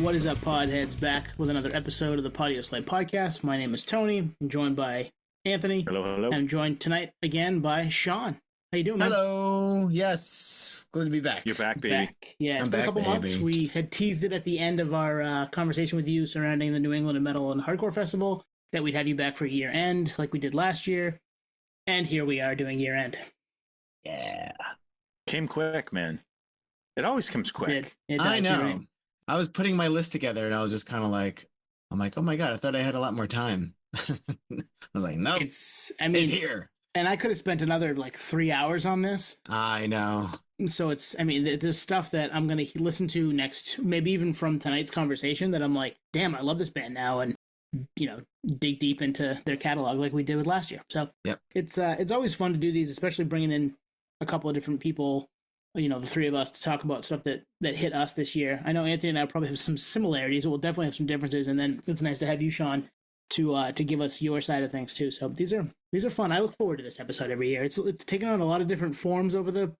What is up, podheads? Back with another episode of the Podioslave podcast. My name is Tony. I'm joined by Anthony. Hello. And I'm joined tonight again by Shawn. How you doing, man? Hello. Yes. Good to be back. You're back, baby. Yeah, it's I'm been back, a couple months. baby. We had teased it at the end of our conversation with you surrounding the New England Metal and Hardcore Festival that we'd have you back for year end like we did last year. And here we are doing year end. Yeah. Came quick, man. It always comes quick. It does, I know. right. I was putting my list together and I was just kind of like, oh my God, I thought I had a lot more time. I was like, nope, It's here. And I could have spent another 3 hours on this. I know. So there's stuff that I'm going to listen to next, maybe even from tonight's conversation that I'm like, damn, I love this band now. And, dig deep into their catalog like we did with last year. So yep. It's always fun to do these, especially bringing in a couple of different people, the three of us, to talk about stuff that hit us this year. I know Anthony and I probably have some similarities, but we'll definitely have some differences. And then it's nice to have you, Shawn, to give us your side of things too. So these are fun. I look forward to this episode every year. It's taken on a lot of different forms over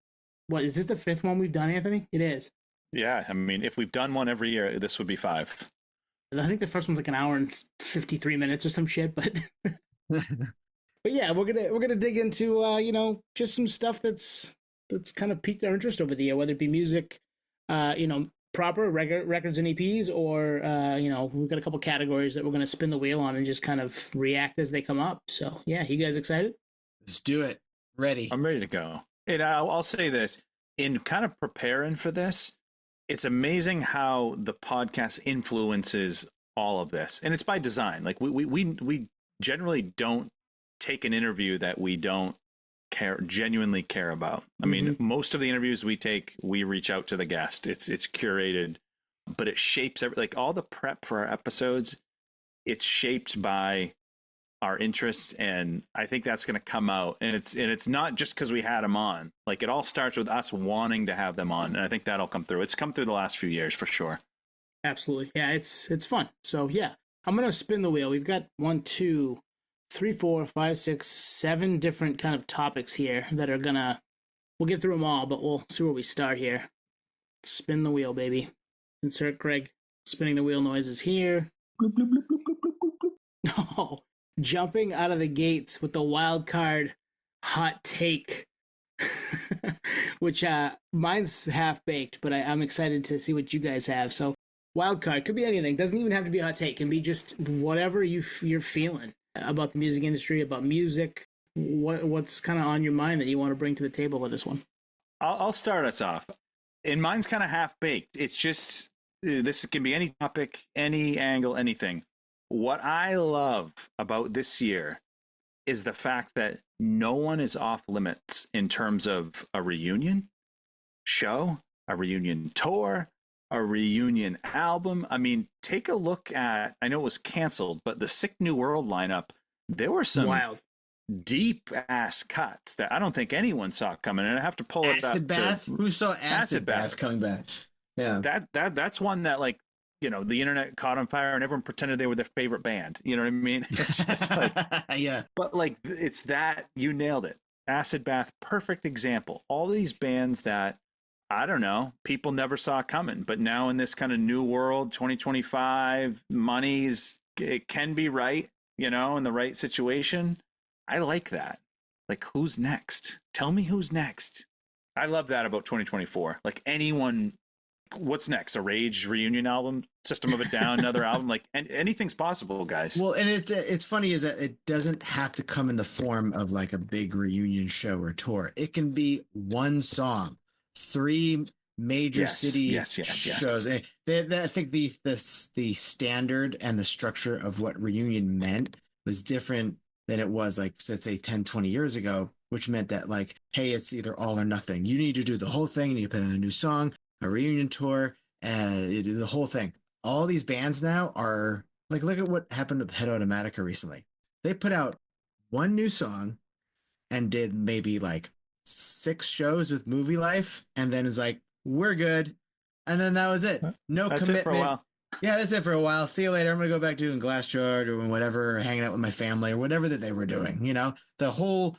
what is this, the fifth one we've done, Anthony? It is. Yeah, I mean, if we've done one every year, this would be 5. I think the first one's like an hour and 53 minutes or some shit, but but yeah, we're gonna dig into just some stuff that's kind of piqued our interest over the year, whether it be music, proper records and EPs, or we've got a couple categories that we're gonna spin the wheel on and just kind of react as they come up. So yeah, you guys excited? Let's do it. Ready. I'm ready to go. And I'll say this, in kind of preparing for this, it's amazing how the podcast influences all of this. And it's by design. Like we generally don't take an interview that we don't genuinely care about. I mean, most of the interviews we take, we reach out to the guest. It's curated, but it shapes all the prep for our episodes. It's shaped by our interests, and I think that's going to come out. And it's not just because we had them on. Like, it all starts with us wanting to have them on, and I think that'll come through. It's come through the last few years for sure. Absolutely, yeah. It's fun. So yeah, I'm gonna spin the wheel. We've got 1, 2, 3, 4, 5, 6, 7 different kind of topics here that are we'll get through them all, but we'll see where we start here. Spin the wheel, baby. Insert Greg spinning the wheel noises here. Bloop, bloop, bloop, bloop, bloop, bloop, bloop, bloop. Oh, jumping out of the gates with the wild card hot take, which mine's half baked, but I'm excited to see what you guys have. So wild card could be anything. Doesn't even have to be a hot take. It can be just whatever you're feeling about the music industry, about music. What's kind of on your mind that you want to bring to the table with this one? I'll start us off. And mine's kind of half baked. It's just, this can be any topic, any angle, anything. What I love about this year is the fact that no one is off limits in terms of a reunion show, a reunion tour, a reunion album. I mean, take a look at, I know it was canceled, but the Sick New World lineup, there were some wild, deep ass cuts that I don't think anyone saw coming. And I have to pull it up. Acid Bath? Who saw Acid Bath coming back? Yeah. That's one that, like, the internet caught on fire and everyone pretended they were their favorite band. You know what I mean? It's just like, yeah. But it's that, you nailed it. Acid Bath, perfect example. All these bands that, I don't know, people never saw coming, but now in this kind of new world, 2025, it can be right, in the right situation. I like that. Like, who's next? Tell me who's next. I love that about 2024. Like, anyone, what's next? A Rage reunion album? System of a Down, another album? Like, and anything's possible, guys. Well, and it's funny is that it doesn't have to come in the form of like a big reunion show or tour. It can be one song, 3 major city shows. I think the standard and the structure of what reunion meant was different than it was, like, let's say 10, 20 years ago, which meant that, like, hey, it's either all or nothing. You need to do the whole thing. You need to put on a new song, a reunion tour, and you do the whole thing. All these bands now are like, look at what happened with Head Automatica recently. They put out one new song and did maybe like 6 shows with Movie Life, and then it's like, we're good. And then that was it. No that's commitment. It for a while. Yeah, that's it for a while. See you later. I'm going to go back doing Glassjar or doing whatever, or hanging out with my family or whatever that they were doing. The whole,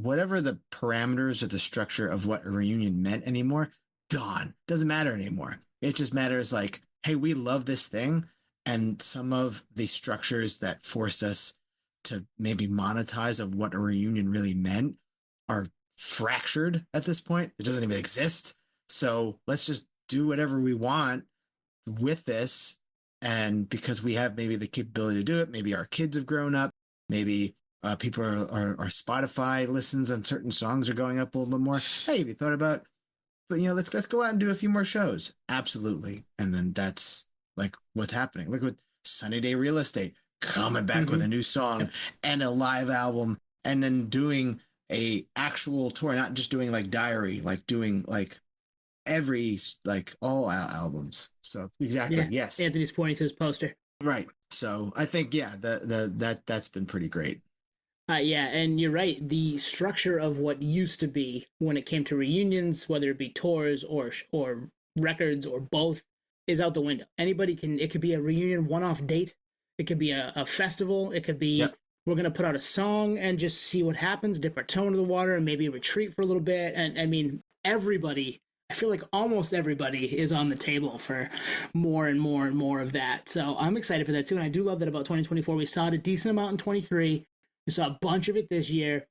whatever the parameters or the structure of what a reunion meant anymore, gone. Doesn't matter anymore. It just matters like, hey, we love this thing, and some of the structures that forced us to maybe monetize of what a reunion really meant are fractured at this point. It doesn't even exist. So let's just do whatever we want with this. And because we have maybe the capability to do it, maybe our kids have grown up, maybe people are Spotify listens on certain songs are going up a little bit more. Hey, have you thought about, but let's go out and do a few more shows. Absolutely. And then that's like what's happening. Look at Sunny Day Real Estate coming back with a new song and a live album, and then doing a actual tour, not just doing like Diary, like doing like every, like all albums. So exactly. Yes. Anthony's pointing to his poster. Right. So I think, that's been pretty great. Yeah, and you're right. The structure of what used to be when it came to reunions, whether it be tours or records or both, is out the window. It could be a reunion one-off date. It could be a festival. It could be, we're going to put out a song and just see what happens, dip our toe into the water and maybe retreat for a little bit. And I mean, everybody, I feel like almost everybody is on the table for more and more and more of that. So I'm excited for that too. And I do love that about 2024. We saw it a decent amount in 23. We saw a bunch of it this year.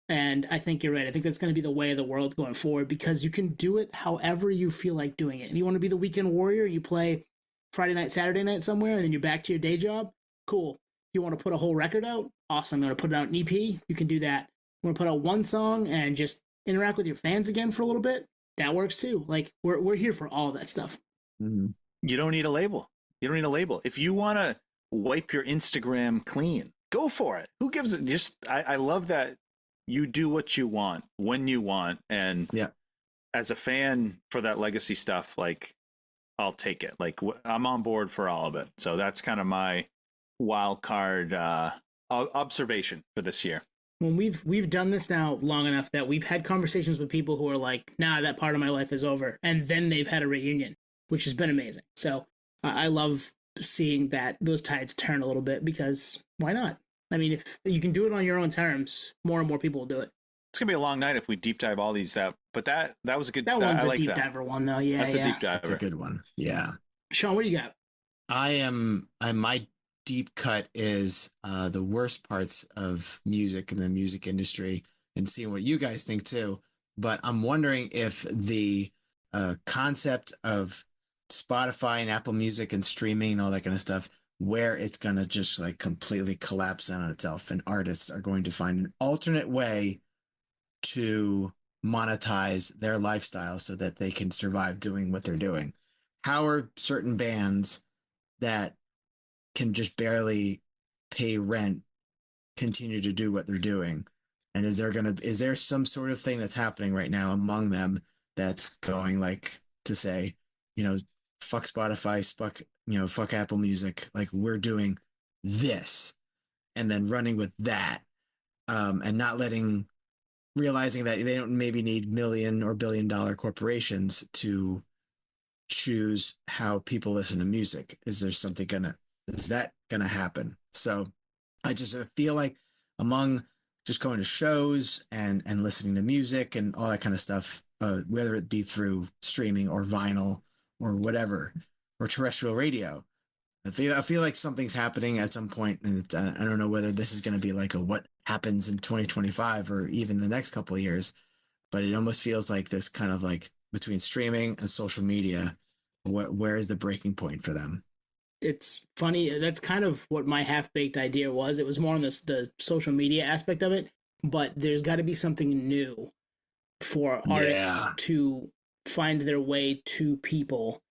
And I think you're right. I think that's going to be the way of the world going forward, because you can do it however you feel like doing it. If you want to be the weekend warrior, you play Friday night, Saturday night somewhere, and then you're back to your day job. Cool. You want to put a whole record out? Awesome. You want to put it out an EP? You can do that. You want to put out one song and just interact with your fans again for a little bit? That works too. Like we're here for all of that stuff. Mm-hmm. You don't need a label. If you want to wipe your Instagram clean, go for it. Who gives it? I love that you do what you want when you want. And as a fan for that legacy stuff, like I'll take it. Like I'm on board for all of it. So that's kind of my wild card observation for this year. When we've done this now long enough that we've had conversations with people who are like, nah, that part of my life is over. And then they've had a reunion, which has been amazing. So I love seeing that those tides turn a little bit, because why not? I mean, if you can do it on your own terms, more and more people will do it. It's gonna be a long night if we deep dive all these. But that was a good. That one's a deep diver one, though. Yeah, that's a deep diver. That's a good one. Yeah. Shawn, what do you got? My deep cut is the worst parts of music and the music industry, and seeing what you guys think too. But I'm wondering if the concept of Spotify and Apple Music and streaming and all that kind of stuff, where it's going to just like completely collapse on itself, and artists are going to find an alternate way to monetize their lifestyle so that they can survive doing what they're doing. How are certain bands that can just barely pay rent continue to do what they're doing? And is there some sort of thing that's happening right now among them that's going like to say, fuck Spotify, fuck Apple Music, like we're doing this, and then running with that, and not realizing that they don't maybe need million or billion-dollar corporations to choose how people listen to music. Is that gonna happen? So I just feel like among just going to shows and listening to music and all that kind of stuff, whether it be through streaming or vinyl or whatever, or terrestrial radio, I feel like something's happening at some point, and I don't know whether this is going to be like what happens in 2025 or even the next couple of years, but it almost feels like this kind of like between streaming and social media, where is the breaking point for them? It's funny. That's kind of what my half-baked idea was. It was more on the social media aspect of it, but there's got to be something new for artists to find their way to people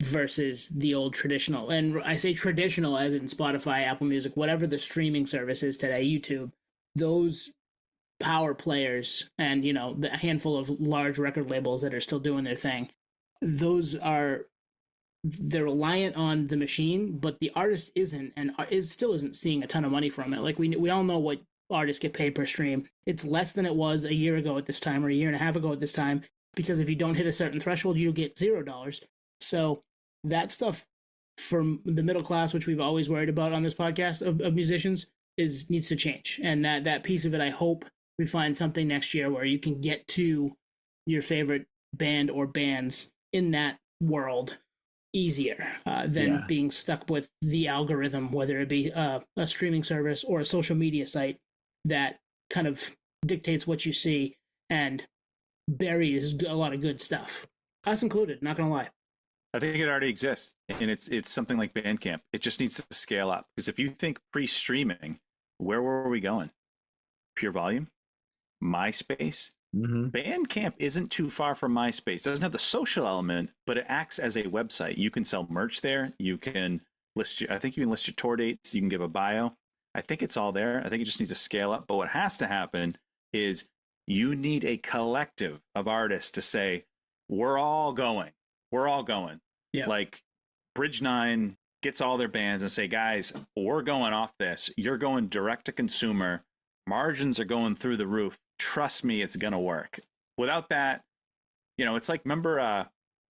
versus the old traditional. And I say traditional as in Spotify, Apple Music, whatever the streaming service is today, YouTube. Those power players and, the handful of large record labels that are still doing their thing, they're reliant on the machine, but the artist isn't, and still isn't seeing a ton of money from it. Like we all know what artists get paid per stream. It's less than it was a year ago at this time, or a year and a half ago at this time, because if you don't hit a certain threshold, you get $0. So that stuff from the middle class, which we've always worried about on this podcast of musicians, needs to change. And that piece of it, I hope we find something next year where you can get to your favorite band or bands in that world easier than being stuck with the algorithm, whether it be a streaming service or a social media site that kind of dictates what you see and buries a lot of good stuff. Us included, not going to lie. I think it already exists, and it's something like Bandcamp. It just needs to scale up, because if you think pre-streaming, where were we going? Pure Volume? MySpace? Mm-hmm. Bandcamp isn't too far from MySpace. It doesn't have the social element, but it acts as a website. You can sell merch there. You can I think you can list your tour dates. You can give a bio. I think it's all there. I think it just needs to scale up. But what has to happen is you need a collective of artists to say, we're all going. We're all going. Yeah. Like Bridge 9 gets all their bands and say, guys, we're going off this. You're going direct to consumer. Margins are going through the roof. Trust me, it's going to work. Without that, it's like, remember,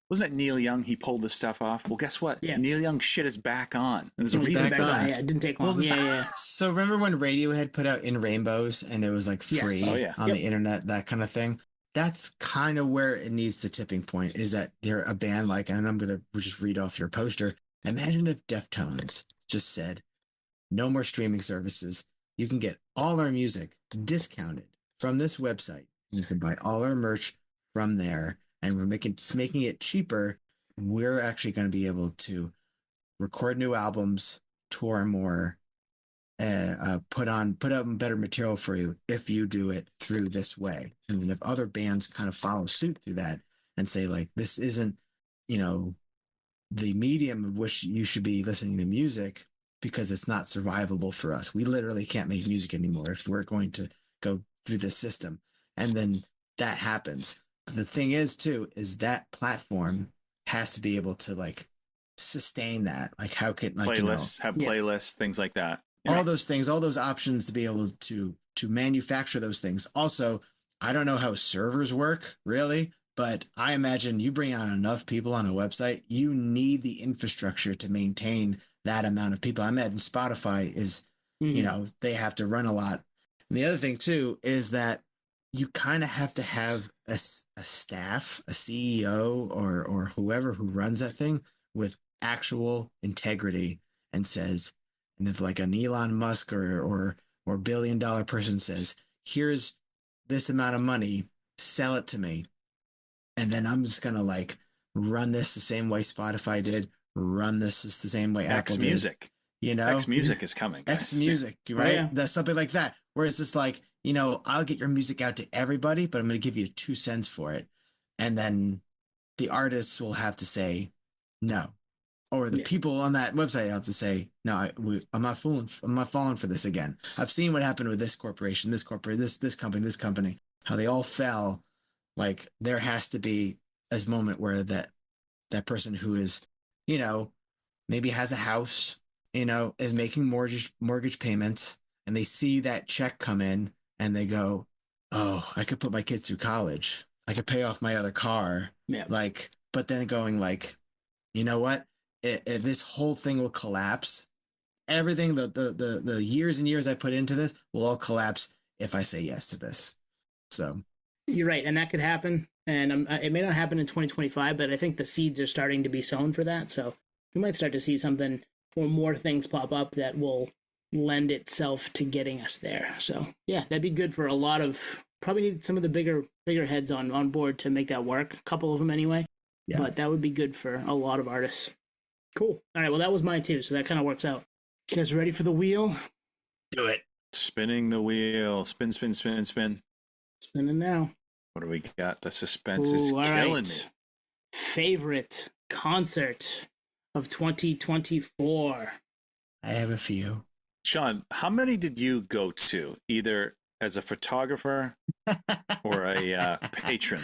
wasn't it Neil Young? He pulled this stuff off. Well, guess what? Yeah. Neil Young shit is back on. And there's a It's reason back for on. that. Yeah, it didn't take long. Well, yeah. So remember when Radiohead put out In Rainbows and it was like free on the internet, that kind of thing? That's kind of where it needs the tipping point, is that you're a band like, and I'm going to just read off your poster. Imagine if Deftones just said, no more streaming services. You can get all our music discounted from this website. You can buy all our merch from there, and we're making it cheaper. We're actually going to be able to record new albums, tour more, put out better material for you if you do it through this way. And then if other bands kind of follow suit through that and say, like, this isn't, the medium of which you should be listening to music, because it's not survivable for us. We literally can't make music anymore if we're going to go through this system. And then that happens. But the thing is, too, is that platform has to be able to like sustain that. Like, how can playlists, have playlists, things like that. All those things, all those options to be able to manufacture those things. Also, I don't know how servers work really, but I imagine you bring on enough people on a website, you need the infrastructure to maintain that amount of people. I imagine Spotify is, they have to run a lot. And the other thing too is that you kind of have to have a staff, a CEO or whoever who runs that thing with actual integrity and says, and if like an Elon Musk or $1 billion person says, here's this amount of money, sell it to me. And then I'm just going to like run this the same way Spotify did, run this the same way Apple did. X-Music. X-Music is coming. X-Music, right? Yeah. That's something like that. Where it's just like, I'll get your music out to everybody, but I'm going to give you 2 cents for it. And then the artists will have to say no. Or the people on that website have to say, no, I'm not falling for this again. I've seen what happened with this corporation, this company, how they all fell. Like, there has to be a moment where that person who is, maybe has a house, is making mortgage payments, and they see that check come in and they go, oh, I could put my kids through college. I could pay off my other car. Yeah. Like, but then going like, you know what? This whole thing will collapse. Everything, the years and years I put into this will all collapse if I say yes to this. So you're right, and that could happen. And it may not happen in 2025, but I think the seeds are starting to be sown for that. So we might start to see something or more things pop up that will lend itself to getting us there. So yeah, that'd be good for a lot of. Probably need some of the bigger heads on board to make that work. A couple of them anyway. Yeah. But that would be good for a lot of artists. Cool. All right. Well, that was mine too. So that kind of works out. You guys ready for the wheel? Do it. Spinning the wheel. Spin, spin, spin, spin. Spinning now. What do we got? The suspense is killing me. Favorite concert of 2024? I have a few. Shawn, how many did you go to? Either as a photographer or a patron?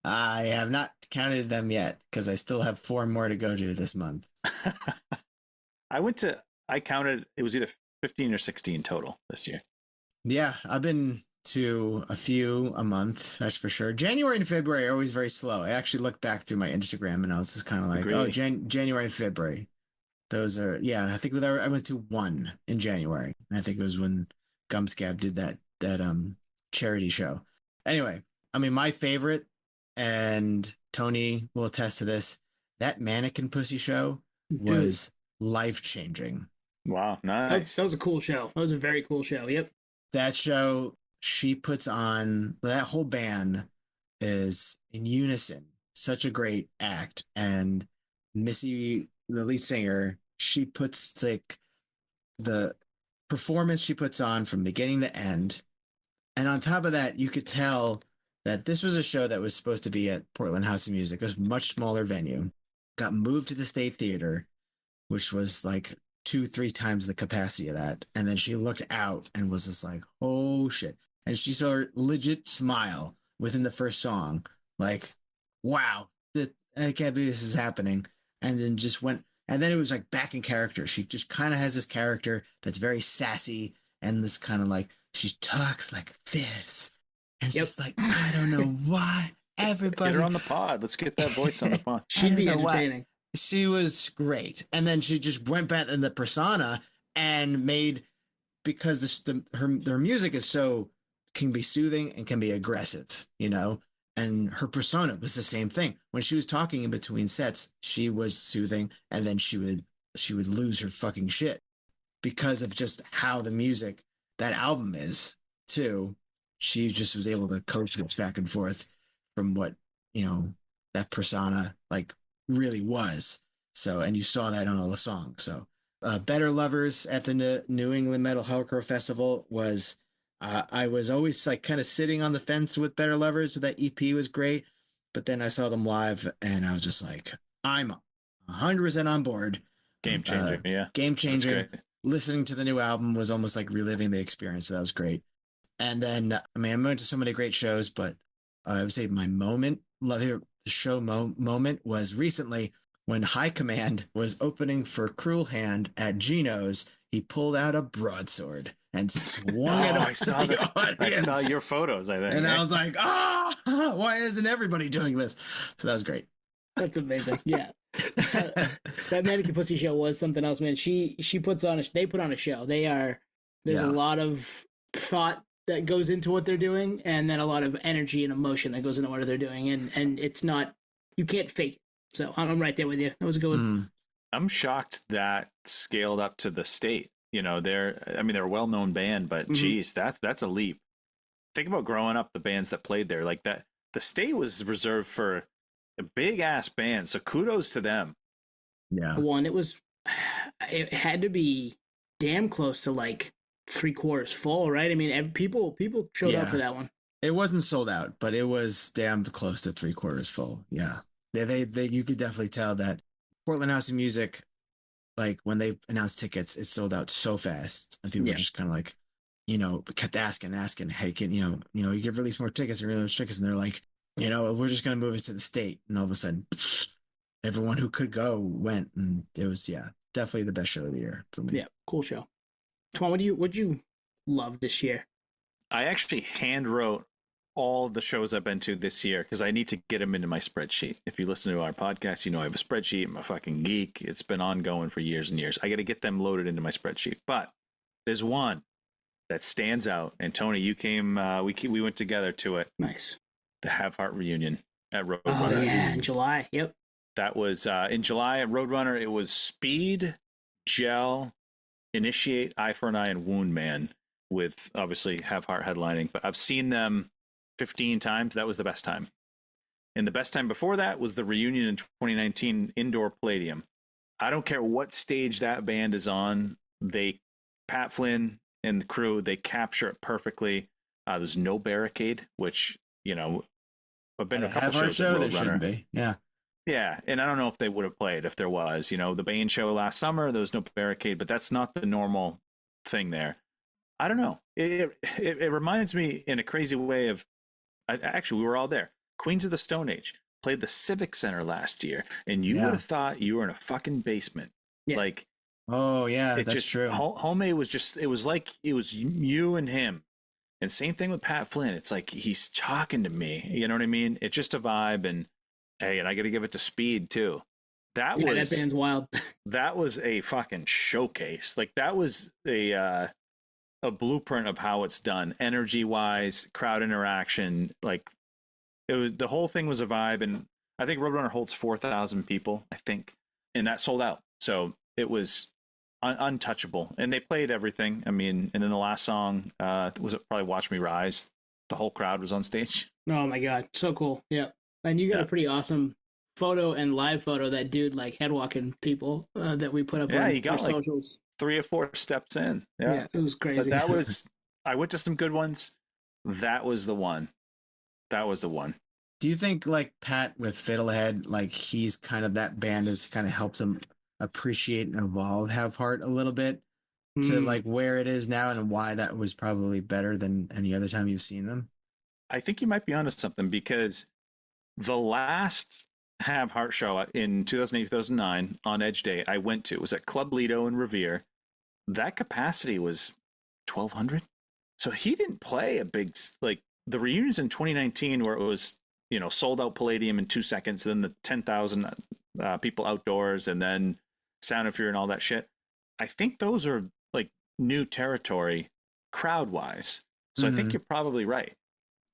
I have not counted them yet because I still have 4 more to go to this month. I counted, it was either 15 or 16 total this year. Yeah, I've been to a few a month, that's for sure. January and February are always very slow. I actually looked back through my Instagram and I was just kind of like, January, February. Those are, I think I went to 1 in January. And I think it was when Gumscab did that charity show. Anyway, I mean, my favorite, and Tony will attest to this, that Mannequin Pussy show was life changing. Wow, nice. That was a cool show. That was a very cool show. Yep. That show, she puts on, that whole band is in unison, such a great act. And Missy, the lead singer, she puts like the performance she puts on from beginning to end. And on top of that, you could tell that this was a show that was supposed to be at Portland House of Music. It was a much smaller venue, got moved to the State Theater, which was like 2-3 times the capacity of that. And then she looked out and was just like, oh shit. And she saw her legit smile within the first song, like, wow, I can't believe this is happening. And then just went, and then it was like back in character. She just kind of has this character that's very sassy and this kind of like, she talks like this. And it's just like, I don't know why everybody. Get her on the pod. Let's get that voice on the pod. She'd be entertaining. She was great. And then she just went back in the persona and made, because her music is so, can be soothing and can be aggressive, you know? And her persona was the same thing. When she was talking in between sets, she was soothing, and then she would lose her fucking shit because of just how the music, that album is too. She just was able to coach it back and forth from what, you know, that persona like really was. So, and you saw that on all the songs. So Better Lovers at the New England Metal Hardcore Festival was, I was always like kind of sitting on the fence with Better Lovers. That EP was great, but then I saw them live and I was just like, I'm 100% on board. Game changer, yeah. Game changer. Listening to the new album was almost like reliving the experience. So that was great. And then, I mean, I went to so many great shows, but I would say my moment, moment was recently when High Command was opening for Cruel Hand at Gino's. He pulled out a broadsword and swung it. I saw that. I saw your photos, I think. And I was like, why isn't everybody doing this? So that was great. That's amazing. Yeah. That Mannequin Pussy show was something else, man. They put on a show. There's a lot of thought that goes into what they're doing, and then a lot of energy and emotion that goes into what they're doing. And it's not, you can't fake it. So I'm right there with you. That was a good one. I'm shocked that scaled up to the State. You know, they're a well-known band, but geez, that's a leap. Think about growing up, the bands that played there, like that. The State was reserved for a big ass band, so kudos to them. Yeah, it had to be damn close to like 3/4 full, right? I mean, people showed up for that one. It wasn't sold out, but it was damn close to 3/4 full. Yeah, they you could definitely tell that Portland House of Music, like when they announced tickets, it sold out so fast, and people were just kind of like, you know, kept asking, hey, can you can release more tickets or release tickets, and they're like, you know, we're just gonna move it to the State, and all of a sudden, everyone who could go went, and it was definitely the best show of the year for me. Yeah, cool show. Twan, what'd you love this year? I actually hand wrote all the shows I've been to this year because I need to get them into my spreadsheet. If you listen to our podcast, you know I have a spreadsheet. I'm a fucking geek. It's been ongoing for years and years. I got to get them loaded into my spreadsheet. But there's one that stands out. And Tony, you came. We went together to it. Nice. The Have Heart reunion at Roadrunner. Oh yeah, in July. Yep. That was in July at Roadrunner. It was Speed, Gel, Initiate, Eye for an Eye, and Wound Man, with obviously Have Heart headlining. But I've seen them 15 times. That was the best time. And the best time before that was the reunion in 2019 Indoor Palladium. I don't care what stage that band is on. Pat Flynn and the crew, they capture it perfectly. There's no barricade, which, you know, I've been to a couple shows at Roadrunner. Shouldn't be. Yeah. Yeah, and I don't know if they would have played if there was. You know, the Bane show last summer, there was no barricade, but that's not the normal thing there. I don't know. It reminds me in a crazy way of, actually, we were all there. Queens of the Stone Age played the Civic Center last year, and you would have thought you were in a fucking basement. Yeah. Like, oh yeah, that's true. Home was just, it was like it was you and him. And same thing with Pat Flynn. It's like he's talking to me. You know what I mean? It's just a vibe. And hey, and I got to give it to Speed too. That band's wild. That was a fucking showcase. Like that was a blueprint of how it's done, energy wise, crowd interaction. Like it was, the whole thing was a vibe. And I think Roadrunner holds 4,000 people, I think, and that sold out. So it was untouchable, and they played everything. I mean, and then the last song was it probably "Watch Me Rise." The whole crowd was on stage. Oh my god, so cool! Yeah, and you got a pretty awesome photo and live photo. That dude like head walking people that we put up on he got our socials. 3 or 4 steps in. Yeah, it was crazy. But that was I went to some good ones. That was the one. Do you think like Pat with Fiddlehead, like he's kind of that band has kind of helped him appreciate and evolve Have Heart a little bit to like where it is now and why that was probably better than any other time you've seen them? I think you might be onto something, because the last Have Heart show in 2008, 2009 on Edge Day I went to was at Club Lido in Revere. That capacity was 1,200. So he didn't play a big, like the reunions in 2019 where it was, sold out Palladium in 2 seconds, then the 10,000 people outdoors, and then Sound of Fear and all that shit. I think those are like new territory crowd wise. So I think you're probably right.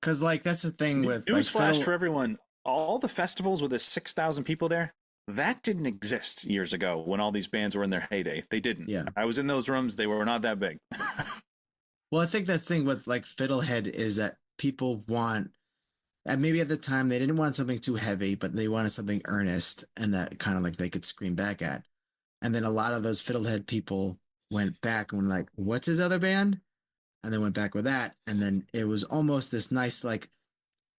Because like that's the thing with newsflash for everyone. All the festivals with the 6,000 people there, that didn't exist years ago when all these bands were in their heyday. They didn't. Yeah. I was in those rooms. They were not that big. Well, I think that's the thing with like Fiddlehead is that people want, and maybe at the time they didn't want something too heavy, but they wanted something earnest and that kind of like they could scream back at. And then a lot of those Fiddlehead people went back and were like, what's his other band? And they went back with that. And then it was almost this nice like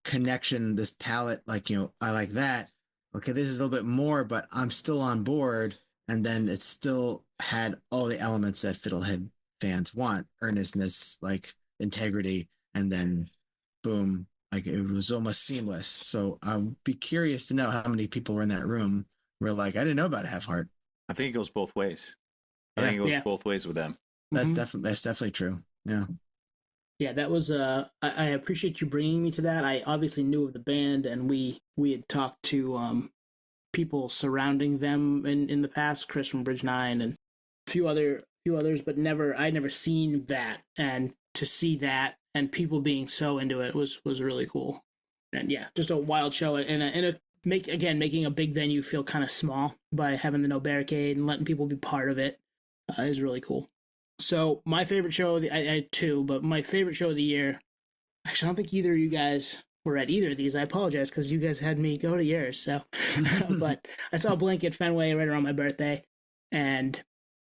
connection, this palette, like, I like that. Okay, this is a little bit more, but I'm still on board. And then it still had all the elements that Fiddlehead fans want, earnestness, like integrity, and then boom, like it was almost seamless. So I'd be curious to know how many people were in that room were like, I didn't know about Have Heart. I think it goes both ways. I think it goes both ways with them. That's definitely true. Yeah. Yeah, that was I appreciate you bringing me to that. I obviously knew of the band, and we had talked to people surrounding them in the past, Chris from Bridge 9 and a few others, but I'd never seen that, and to see that and people being so into it was really cool. And yeah, just a wild show, and making a big venue feel kind of small by having the no barricade and letting people be part of it is really cool. So my favorite show, I had two, but my favorite show of the year, actually I don't think either of you guys were at either of these. I apologize because you guys had me go to yours. So, but I saw Blink at Fenway right around my birthday, and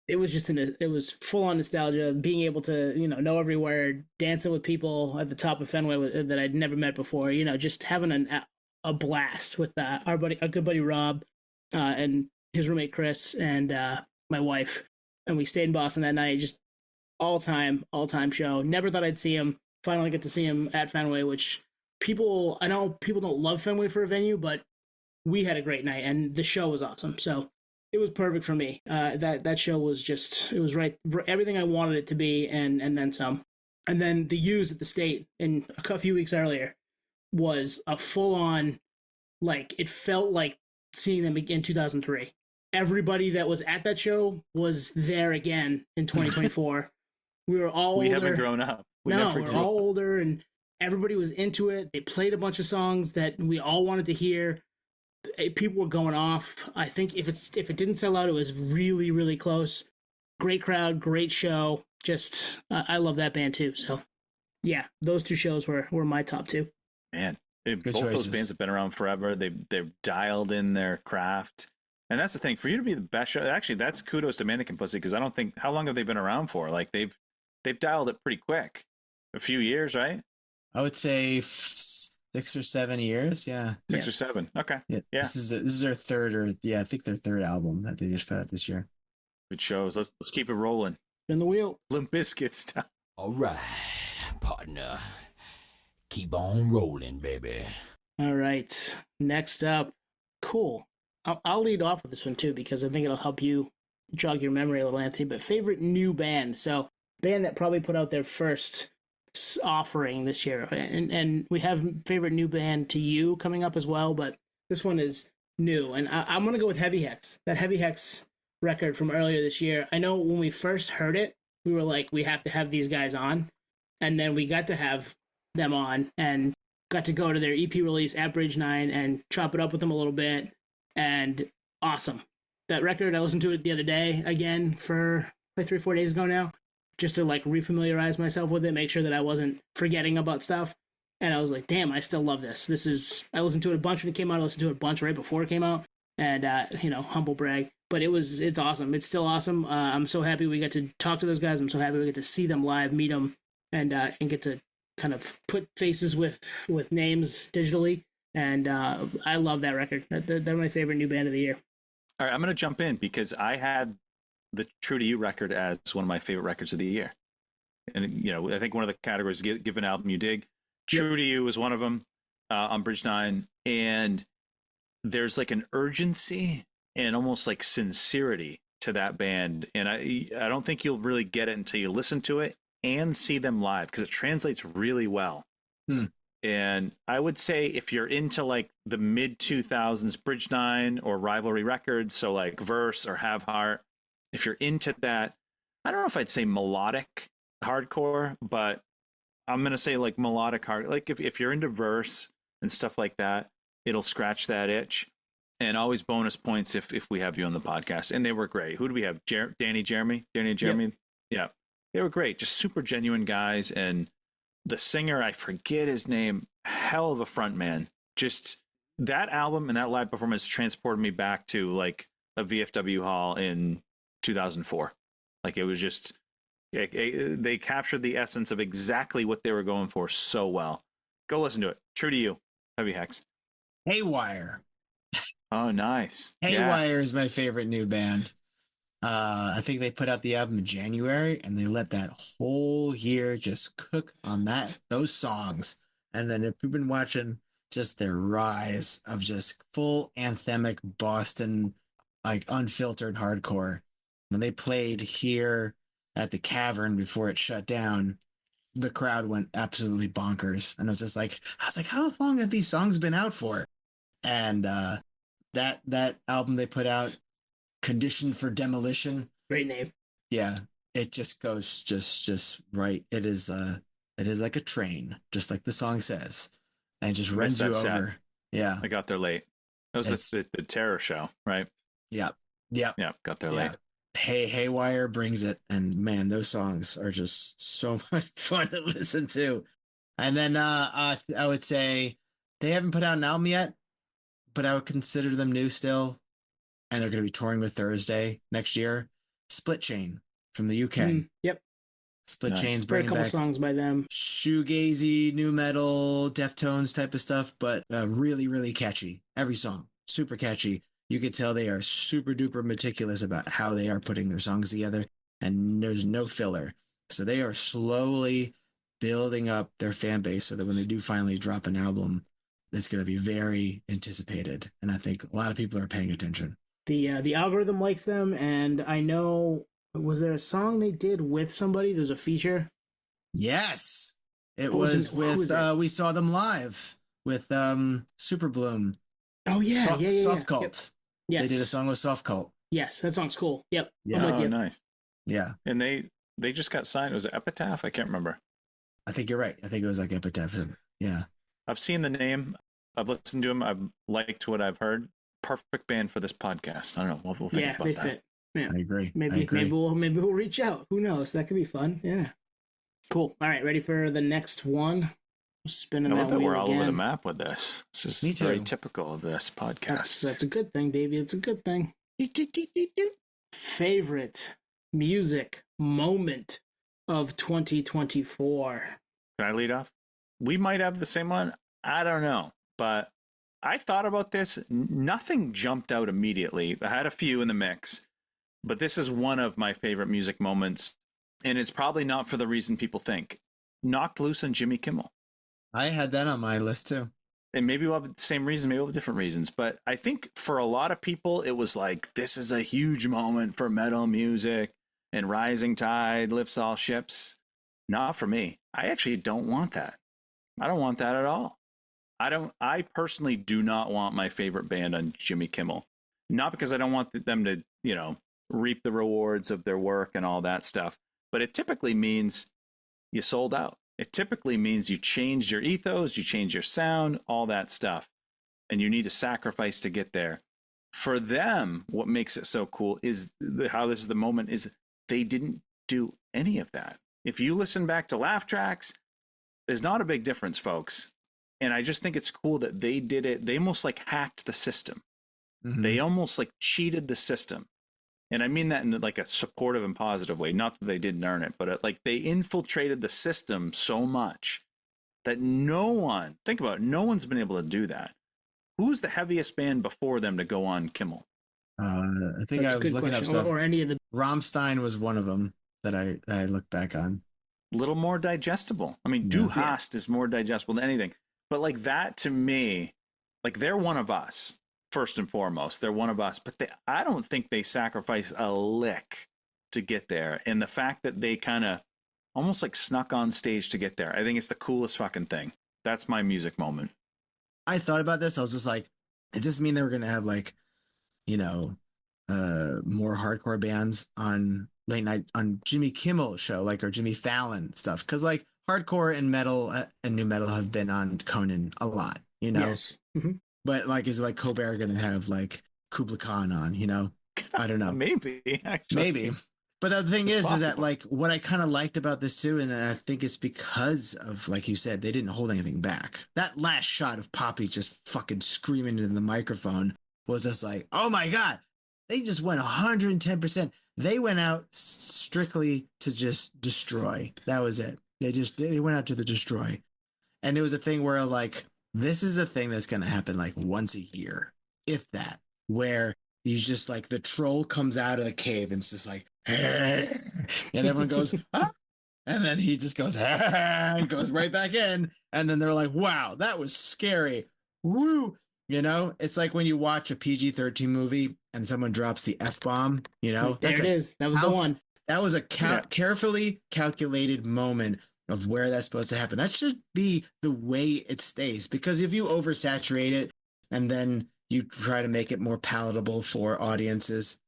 it was just it was full on nostalgia, being able to know every word, dancing with people at the top of Fenway that I'd never met before. Just having a blast with our good buddy Rob, and his roommate Chris, and my wife, and we stayed in Boston that night. Just all time show. Never thought I'd see him. Finally get to see him at Fenway, which I know people don't love Fenway for a venue, but we had a great night and the show was awesome. So it was perfect for me. That show was it was right, everything I wanted it to be, and then some. And then the U's at the State in a few weeks earlier was a full on, like, it felt like seeing them in 2003. Everybody that was at that show was there again in 2024. We were all older. We haven't grown up. We're all older, and everybody was into it. They played a bunch of songs that we all wanted to hear. People were going off. I think if it didn't sell out, it was really, really close. Great crowd, great show. Just I love that band too. So yeah, those two shows were my top two. Man, both those bands have been around forever. They've dialed in their craft. And that's the thing, for you to be the best show. Actually, that's kudos to Mannequin Pussy, because I don't think, how long have they been around for? Like they've dialed it pretty quick. A few years, right? I would say 6 or 7 years. Yeah, 6 or 7. Okay. Yeah. This is their third, I think their third album that they just put out this year. Good shows. Let's keep it rolling. Spin the wheel. Limp Bizkit style. All right, partner. Keep on rolling, baby. All right. Next up, cool. I'll lead off with this one too, because I think it'll help you jog your memory a little, Anthony. But favorite new band. So band that probably put out their first offering this year, and we have favorite new band to you coming up as well, but this one is new, and I'm gonna go with Heavy Hex. That Heavy Hex record from earlier this year. I know when we first heard it, we were like, we have to have these guys on, and then we got to have them on, and got to go to their EP release at Bridge 9 and chop it up with them a little bit. And awesome. That record, I listened to it the other day again for like 3 or 4 days ago now, just to like refamiliarize myself with it, make sure that I wasn't forgetting about stuff. And I was like, damn, I still love this. I listened to it a bunch when it came out. I listened to it a bunch right before it came out. And, humble brag. But it's awesome. It's still awesome. I'm so happy we got to talk to those guys. I'm so happy we get to see them live, meet them, and get to kind of put faces with names digitally. And I love that record. They're my favorite new band of the year. All right, I'm going to jump in because I had the True to You record as one of my favorite records of the year. And, I think one of the categories, give an album you dig. True to You was one of them on Bridge 9. And there's like an urgency and almost like sincerity to that band. And I don't think you'll really get it until you listen to it and see them live, because it translates really well. And I would say if you're into like the mid 2000s Bridge 9 or Rivalry records, so like Verse or Have Heart, if you're into that, I don't know if I'd say melodic hardcore, but I'm going to say like melodic hard. Like if you're into Verse and stuff like that, it'll scratch that itch. And always bonus points if we have you on the podcast. And they were great. Who do we have? Danny and Jeremy? Yep. Yeah. They were great. Just super genuine guys. And the singer, I forget his name, hell of a front man. Just that album and that live performance transported me back to like a VFW hall in 2004. Like it was just, they captured the essence of exactly what they were going for so well. Go listen to it. True to You. Heavy Hex. Haywire. Oh, nice. Haywire is my favorite new band. I think they put out the album in January, and they let that whole year just cook on those songs. And then if you've been watching just their rise of just full anthemic Boston, like unfiltered hardcore, when they played here at the Cavern before it shut down, the crowd went absolutely bonkers. And I was like, how long have these songs been out for? And that album they put out, Conditioned for Demolition. Great name. Yeah, it just goes just right. It is like a train, just like the song says, and it just runs you over. Set. Yeah, I got there late. That was the Terror show, right? Yeah, got there late. Haywire brings it, and man, those songs are just so much fun to listen to. And then I would say they haven't put out an album yet, but I would consider them new still. And they're going to be touring with Thursday next year. Split Chain from the UK. Yep. Split Chain's bringing back a couple songs by them. Shoegazy, new metal, Deftones type of stuff, but really, really catchy. Every song, super catchy. You could tell they are super duper meticulous about how they are putting their songs together, and there's no filler. So they are slowly building up their fan base so that when they do finally drop an album, it's going to be very anticipated. And I think a lot of people are paying attention. The algorithm likes them, and I know, was there a song they did with somebody? There's a feature. Yes, it was with we saw them live with Super Bloom. Oh yeah, Soft Cult. Yep. Yes, they did a song with Soft Cult. Yes, that song's cool. Yep. Yeah. Oh, nice. Yeah, and they just got signed. Was it Epitaph? I can't remember. I think you're right. I think it was like Epitaph. Yeah, I've seen the name. I've listened to them. I've liked what I've heard. Perfect band for this podcast. I don't know. We'll think about they that. Fit. Yeah, I agree. Maybe we'll reach out. Who knows? That could be fun. Yeah. Cool. All right, ready for the next one? Spinning that wheel we're all again. over the map with this. This is very typical of this podcast. That's a good thing, baby. It's a good thing. Favorite music moment of 2024. Can I lead off? We might have the same one. I don't know, but I thought about this. Nothing jumped out immediately. I had a few in the mix, but this is one of my favorite music moments, and it's probably not for the reason people think. Knocked Loose and Jimmy Kimmel. I had that on my list too. And maybe we'll have the same reason, maybe we'll have different reasons, but I think for a lot of people, it was like, this is a huge moment for metal music, and rising tide lifts all ships. Not for me. I actually don't want that. I don't want that at all. I personally do not want my favorite band on Jimmy Kimmel. Not because I don't want them to, reap the rewards of their work and all that stuff, but it typically means you sold out. It typically means you change your ethos, you change your sound, all that stuff. And you need a sacrifice to get there. For them, what makes it so cool is how this is the moment is they didn't do any of that. If you listen back to laugh tracks, there's not a big difference, folks. And I just think it's cool that they did it. They almost like hacked the system. Mm-hmm. They almost like cheated the system. And I mean that in like a supportive and positive way. Not that they didn't earn it, but like they infiltrated the system so much that no one, think about it, no one's been able to do that. Who's the heaviest band before them to go on Kimmel? I think I was looking up stuff. Or any of the Rammstein was one of them that I looked back on. A little more digestible. I mean, Du Hast is more digestible than anything. But like that to me, like they're one of us. First and foremost, they're one of us, but I don't think they sacrifice a lick to get there. And the fact that they kind of almost like snuck on stage to get there, I think it's the coolest fucking thing. That's my music moment. I thought about this. I was just like, does this mean they were going to have like, you know, more hardcore bands on late night on Jimmy Kimmel show, like, or Jimmy Fallon stuff? Because like hardcore and metal and new metal have been on Conan a lot, you know? Yes. Mm-hmm. But like, is like Colbert going to have like Kubla Khan on, you know? I don't know. Maybe, actually. Maybe. But the thing is that like what I kind of liked about this too, and I think it's because of, like you said, they didn't hold anything back. That last shot of Poppy just fucking screaming into the microphone was just like, oh my God, they just went 110%. They went out strictly to just destroy. That was it. They went out to the destroy. And it was a thing where like, this is a thing that's going to happen like once a year, if that, where you just like the troll comes out of the cave and it's just like, and everyone goes, ah! And then he just goes, ah! And goes right back in. And then they're like, wow, that was scary. Woo. You know, it's like when you watch a PG-13 movie and someone drops the F-bomb, you know, there it is. That was the one. That was a carefully calculated moment of where that's supposed to happen. That should be the way it stays, because if you oversaturate it and then you try to make it more palatable for audiences,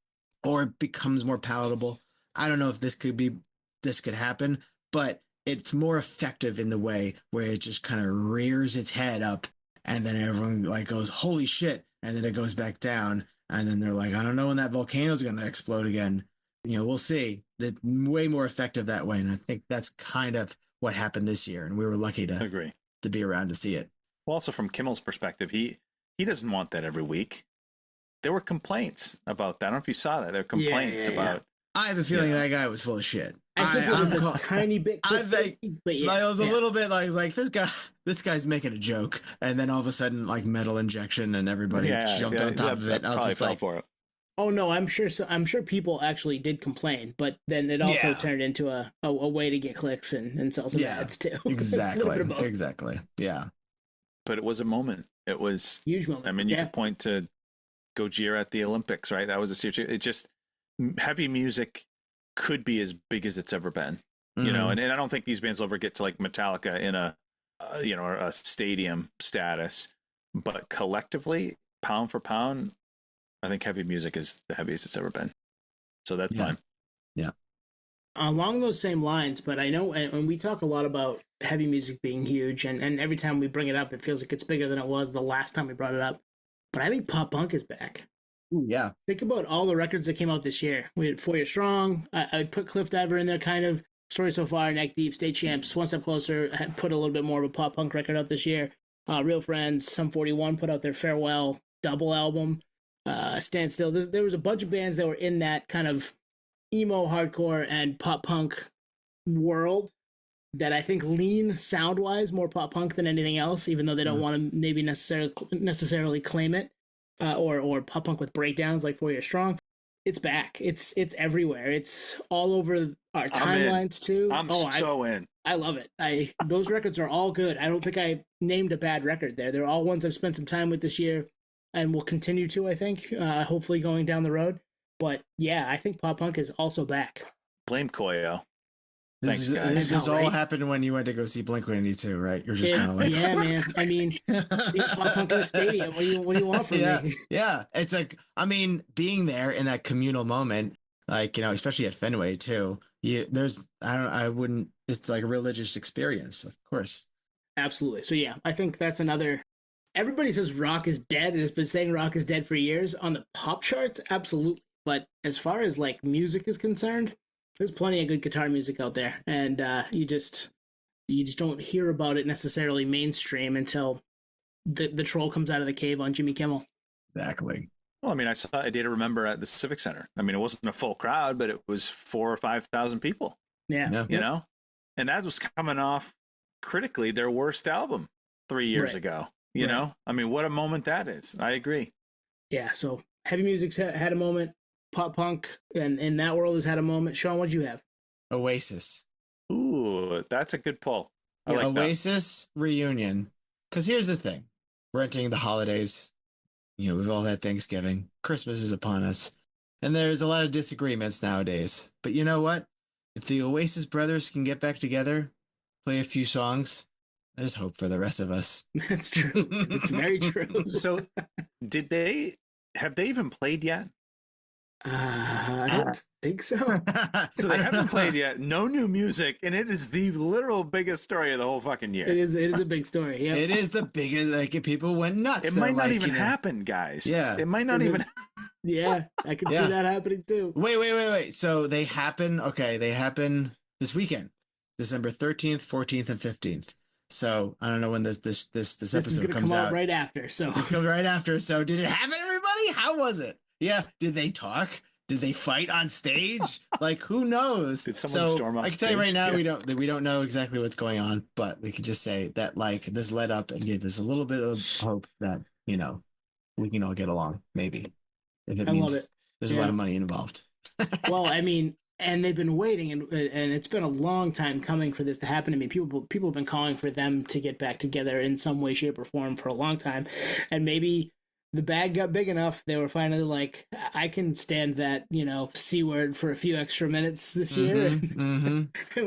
or it becomes more palatable, I don't know if this could happen, but it's more effective in the way where it just kind of rears its head up and then everyone like goes, holy shit. And then it goes back down. And then they're like, I don't know when that volcano is going to explode again. You know, we'll see. That's way more effective that way. And I think that's kind of what happened this year. And we were lucky to be around to see it. Well, also from Kimmel's perspective, he doesn't want that every week. There were complaints about that. I don't know if you saw that. There were complaints about. I have a feeling that guy was full of shit. I think it was a tiny bit. I think, but yeah, I was a little bit like this guy's making a joke, and then all of a sudden, like metal injection, and everybody jumped on top of it. And I was just like, for it. Oh no, I'm sure. I'm sure people actually did complain, but then it also turned into a way to get clicks and sell some ads too. Exactly. Yeah. But it was a moment. It was huge moment. I mean, you could point to Gojira at the Olympics, right? That was a serious. It just heavy music could be as big as it's ever been, you know. And I don't think these bands will ever get to like Metallica in a a stadium status, but collectively, pound for pound, I think heavy music is the heaviest it's ever been. So that's fine. Yeah. Along those same lines, but I know, and we talk a lot about heavy music being huge, and every time we bring it up, it feels like it's bigger than it was the last time we brought it up. But I think pop punk is back. Ooh, yeah. Think about all the records that came out this year. We had 4 Year Strong. I'd put Cliff Diver in there, kind of. Story So Far, Neck Deep, State Champs, One Step Closer. Had put a little bit more of a pop punk record out this year. Real Friends, Sum 41 put out their Farewell double album. Stand Still. There was a bunch of bands that were in that kind of emo, hardcore, and pop punk world that I think lean sound-wise more pop punk than anything else, even though they don't want to maybe necessarily claim it. Or pop punk with breakdowns like 4 Year Strong. It's back. It's everywhere. It's all over our timelines too. I'm so in. I love it. Those records are all good. I don't think I named a bad record there. They're all ones I've spent some time with this year and will continue to, I think, hopefully going down the road. But yeah, I think pop punk is also back. Blame Koyo. This all happened when you went to go see Blink-182, right? You're just kind of like, yeah, man. I mean, pop punk in the stadium. What do you want from me? Yeah, it's like, I mean, being there in that communal moment, Like, especially at Fenway too. It's like a religious experience, of course. Absolutely. So yeah, I think that's another. Everybody says rock is dead and has been saying rock is dead for years on the pop charts. Absolutely. But as far as like music is concerned, there's plenty of good guitar music out there, and you just don't hear about it necessarily mainstream until the troll comes out of the cave on Jimmy Kimmel. Exactly. Well, I mean, I saw a Day to Remember at the Civic Center. I mean, it wasn't a full crowd, but it was 4,000 or 5,000 people. Yeah. You know, and that was coming off critically their worst album 3 years ago. You know, I mean, what a moment that is. I agree. Yeah. So heavy music's had a moment. Pop punk and in that world has had a moment. Sean, what'd you have? Oasis. Ooh, that's a good pull. I like Oasis reunion. Because here's the thing: we're entering the holidays. We've all had Thanksgiving. Christmas is upon us, and there's a lot of disagreements nowadays. But you know what? If the Oasis brothers can get back together, play a few songs, there's hope for the rest of us. That's true. It's very true. So, have they even played yet? I don't think so. So they haven't played yet. No new music, and it is the literal biggest story of the whole fucking year. It is a big story. Yeah, it is the biggest. Like, people went nuts. It might not even happen, guys. Yeah, it might not even. Yeah, I can see that happening too. Wait. So they happen. Okay, they happen this weekend, December 13th, 14th, and 15th. So I don't know when this episode comes out. Right after. So this comes right after. So did it happen, everybody? How was it? Yeah. Did they talk? Did they fight on stage? Like, who knows? Did someone storm off I can tell you right now, we don't know exactly what's going on, but we could just say that like this led up and gave us a little bit of hope that we can all get along. Maybe if it means there's a lot of money involved. Well, I mean, and they've been waiting, and it's been a long time coming for this to happen. I mean, people have been calling for them to get back together in some way, shape, or form for a long time, and maybe the bag got big enough. They were finally like, I can stand that, C word for a few extra minutes this year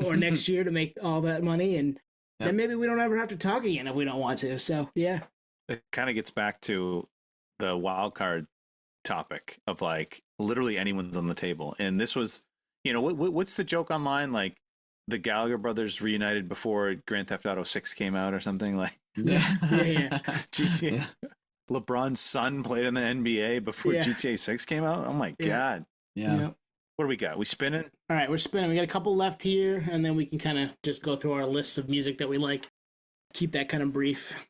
or next year to make all that money. And then maybe we don't ever have to talk again if we don't want to. So, yeah. It kind of gets back to the wild card topic of like literally anyone's on the table. And this was, what's the joke online? Like the Gallagher brothers reunited before Grand Theft Auto 6 came out or something like GTA. Yeah. LeBron's son played in the NBA before GTA 6 came out. Oh my God. Yeah. What do we got? We spinning? All right, we're spinning. We got a couple left here, and then we can kind of just go through our lists of music that we like. Keep that kind of brief.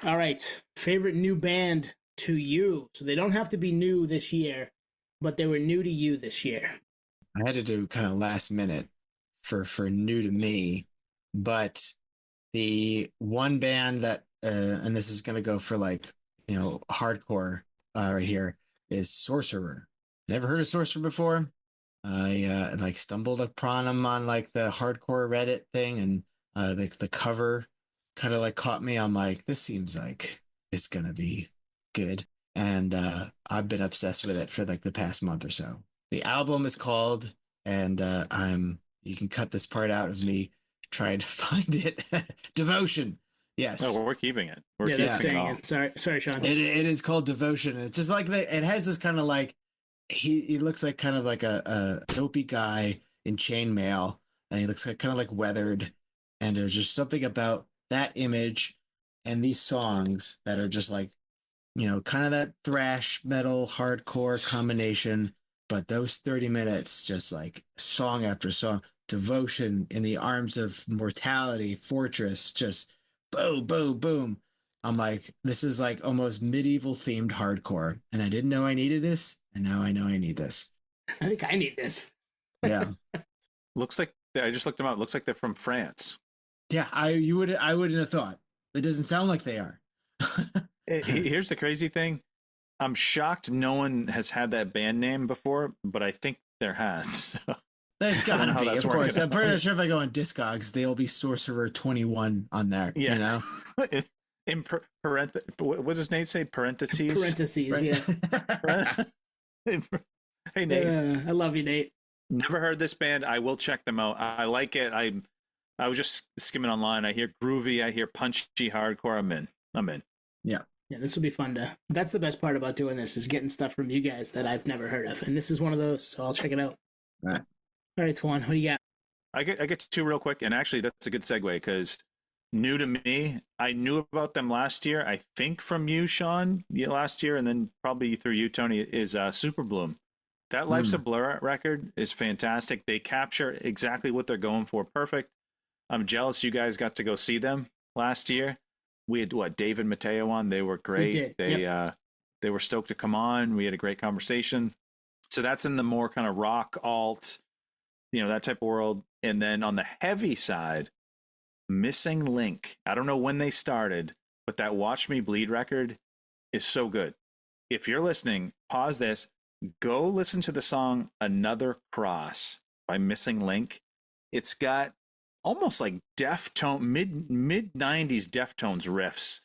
All right. Favorite new band to you. So they don't have to be new this year, but they were new to you this year. I had to do kind of last minute for new to me. But the one band that, and this is going to go for like, hardcore right here, is Sorcerer. Never heard of Sorcerer before. I like stumbled upon them on like the hardcore Reddit thing, and the cover kind of like caught me. I'm like, this seems like it's going to be good. And I've been obsessed with it for like the past month or so. The album is called, and you can cut this part out of me trying to find it. Devotion. Yes. No, we're keeping it. We're keeping it all. Sorry, Sean. It is called Devotion. It's just like it has this kind of like he looks like kind of like a dopey guy in chainmail, and he looks like kind of like weathered. And there's just something about that image and these songs that are just like, kind of that thrash metal hardcore combination. But those 30 minutes, just like song after song, Devotion, In the Arms of Mortality, Fortress, just boom, boom, boom. I'm like, this is like almost medieval themed hardcore. And I didn't know I needed this. And now I know I need this. I think I need this. Yeah. Looks like, I just looked them up. Looks like they're from France. Yeah, I wouldn't have thought. It doesn't sound like they are. Here's the crazy thing. I'm shocked no one has had that band name before, but I think there has. So. That's gotta be, of course. I'm pretty sure if I go on Discogs, they'll be Sorcerer 21 on there. Yeah. In what does Nate say? Parentheses? Parentheses, yeah. Hey, Nate. I love you, Nate. Never heard this band. I will check them out. I like it. I was just skimming online. I hear groovy. I hear punchy hardcore. I'm in. Yeah. Yeah, this will be fun to. That's the best part about doing this is getting stuff from you guys that I've never heard of, and this is one of those. So I'll check it out. All right. All right, Twan, what do you got? I get to two real quick, and actually that's a good segue because new to me, I knew about them last year. I think from you, Shawn, last year, and then probably through you, Tony, is Super Bloom. That Life's a Blur record is fantastic. They capture exactly what they're going for. Perfect. I'm jealous you guys got to go see them last year. We had David Mateo on. They were great. They were stoked to come on. We had a great conversation. So that's in the more kind of rock alt, that type of world. And then on the heavy side, Missing Link. I don't know when they started, but that Watch Me Bleed record is so good. If you're listening, pause this. Go listen to the song Another Cross by Missing Link. It's got almost like Deftone, mid 90s Deftones riffs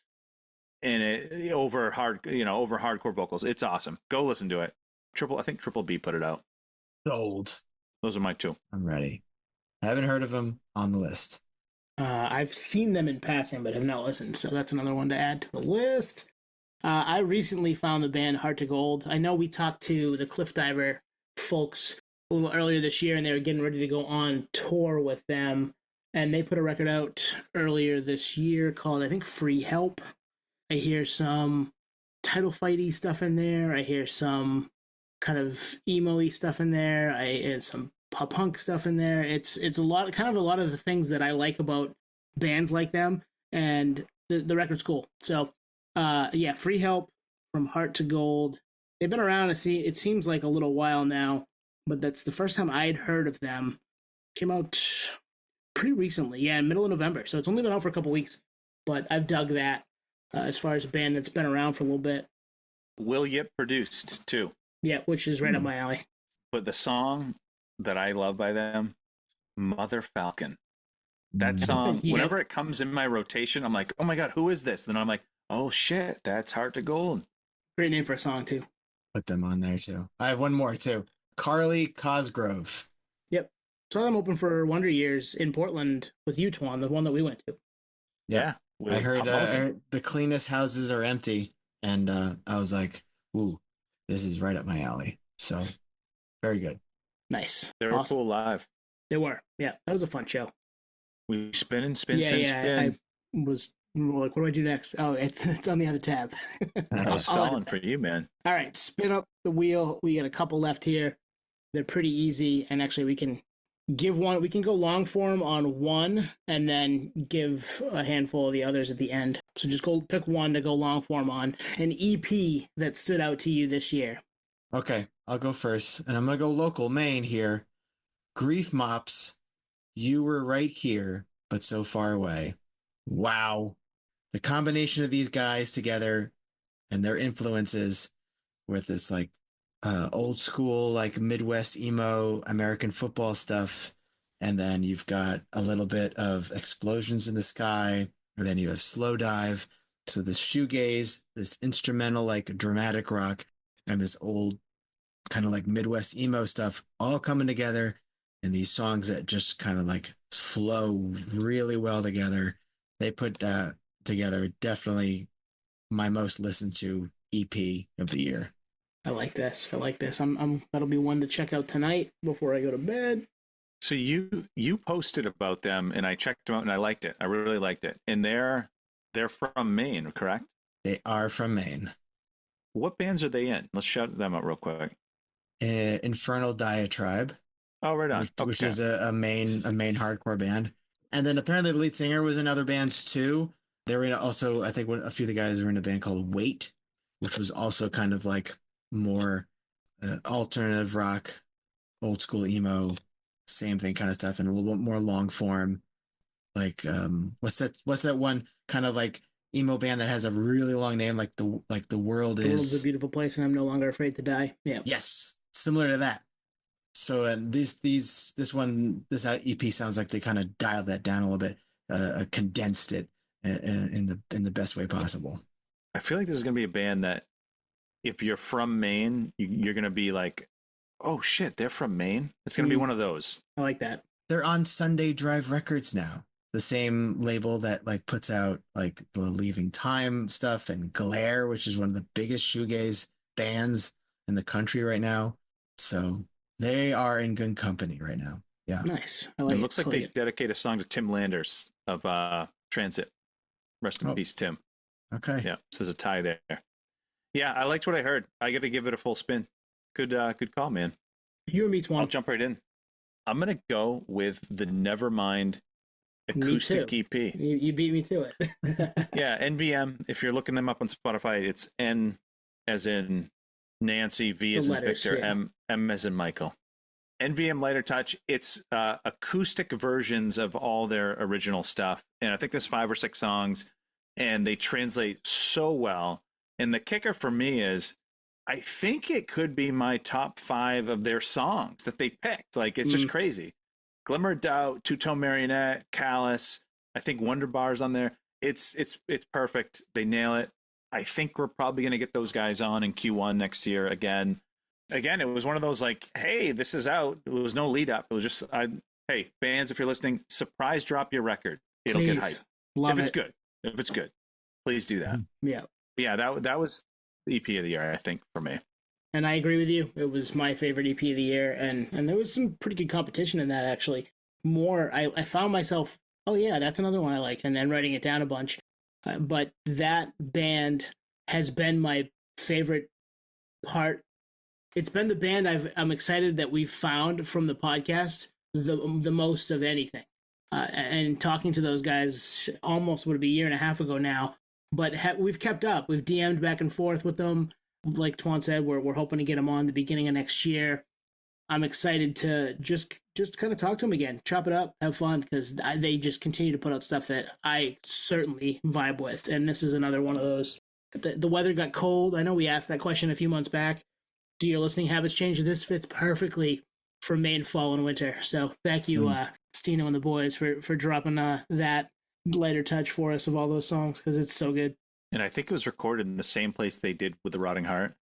in it over hardcore vocals. It's awesome. Go listen to it. I think Triple B put it out. Sold. Those are my two. I'm ready. I haven't heard of them. On the list. I've seen them in passing, but have not listened. So that's another one to add to the list. I recently found the band Heart to Gold. I know we talked to the Cliff Diver folks a little earlier this year, and they were getting ready to go on tour with them. And they put a record out earlier this year called, I think, Free Help. I hear some title fighty stuff in there. I hear some kind of emo-y stuff in there. I hear some pop punk stuff in there. It's a lot of the things that I like about bands like them, and the record's cool. So, Free Help from Heart to Gold. They've been around. It seems like a little while now, but that's the first time I'd heard of them. Came out pretty recently, middle of November. So it's only been out for a couple weeks, but I've dug that as far as a band that's been around for a little bit. Will Yip produced too. Yeah, which is right up my alley. But the song that I love by them, Mother Falcon. That song, whenever it comes in my rotation, I'm like, oh my God, who is this? Then I'm like, oh shit, that's Heart to Gold. Great name for a song too. Put them on there too. I have one more too. Carly Cosgrove. Yep. Saw them open for Wonder Years in Portland with you, Twan, the one that we went to. Yeah. I heard the cleanest houses are empty. And I was like, ooh, this is right up my alley. So very good. Nice. They were cool live. They were. Yeah. That was a fun show. We spin. I was like, what do I do next? Oh, it's on the other tab. I was stalling for you, man. All right. Spin up the wheel. We got a couple left here. They're pretty easy. And actually, we can give one. We can go long form on one and then give a handful of the others at the end. So just go pick one to go long form on. An EP that stood out to you this year. Okay, I'll go first. And I'm going to go local, Maine here. Grief Mops, You Were Right Here, But So Far Away. Wow. The combination of these guys together and their influences with this like old school, like Midwest emo American football stuff. And then you've got a little bit of Explosions in the Sky. And then you have Slow Dive. So this shoegaze, this instrumental, like dramatic rock, and this old kind of like Midwest emo stuff all coming together in these songs that just kind of like flow really well together. They put together definitely my most listened to EP of the year. I like this. I'm that'll be one to check out tonight before I go to bed. So you posted about them and I checked them out and I liked it. I really liked it. And they're from Maine, correct? They are from Maine. What bands are they in? Let's shout them out real quick. Infernal Diatribe. Oh, right on. Which is a Maine hardcore band. And then apparently the lead singer was in other bands too. They were in also, I think a few of the guys were in a band called Wait, which was also kind of like more alternative rock, old school emo, same thing kind of stuff, and a little bit more long form. Like what's that one kind of like emo band that has a really long name, like the world is. The world's a beautiful place, and I'm no longer afraid to die. Yeah. Yes, similar to that. So this EP sounds like they kind of dialed that down a little bit, condensed it in the best way possible. I feel like this is gonna be a band that, if you're from Maine, you're gonna be like, oh shit, they're from Maine. It's gonna be one of those. I like that. They're on Sunday Drive Records now. the same label that like puts out like the Leaving Time stuff and Glare, which is one of the biggest shoegaze bands in the country right now. So they are in good company right now. Yeah. Nice. I like it. Looks like they dedicate a song to Tim Landers of Transit. Rest in peace, Tim. Okay. Yeah. So there's a tie there. Yeah, I liked what I heard. I got to give it a full spin. Good call, man. You and me, Twan. I'll jump right in. I'm gonna go with the Nevermind acoustic EP. You beat me to it. Yeah, NVM. If you're looking them up on Spotify, it's N as in Nancy, V as in Victor, yeah. M as in Michael. NVM Lighter Touch. It's acoustic versions of all their original stuff, and I think there's 5 or 6 songs, and they translate so well. And the kicker for me is, I think it could be my top 5 of their songs that they picked. Like, it's just crazy. Glimmer of Doubt, Two Tone Marionette, Callous. I think Wonder Bar's on there. It's perfect. They nail it. I think we're probably going to get those guys on in Q1 next year again. Again, it was one of those like, hey, this is out. It was no lead up. It was just, hey, bands, if you're listening, surprise drop your record. It'll get hype. Love if it's good, please do that. Yeah. Yeah, that was the EP of the year, I think, for me. And I agree with you. It was my favorite EP of the year, and there was some pretty good competition in that, actually. I found myself, oh yeah, that's another one I like, and then writing it down a bunch. But that band has been my favorite part. It's been the band I'm excited that we've found from the podcast the most of anything. And talking to those guys almost would be a year and a half ago now, but we've kept up. We've DM'd back and forth with them. Like Twan said, we're hoping to get them on the beginning of next year. I'm excited to just kind of talk to them again, chop it up, have fun, because they just continue to put out stuff that I certainly vibe with. And this is another one of those. The weather got cold. I know we asked that question a few months back. Do your listening habits change? This fits perfectly for Maine, fall, and winter. So thank you, Stino and the boys, for dropping that lighter touch for us of all those songs, because it's so good. And I think it was recorded in the same place they did with The Rotting Heart.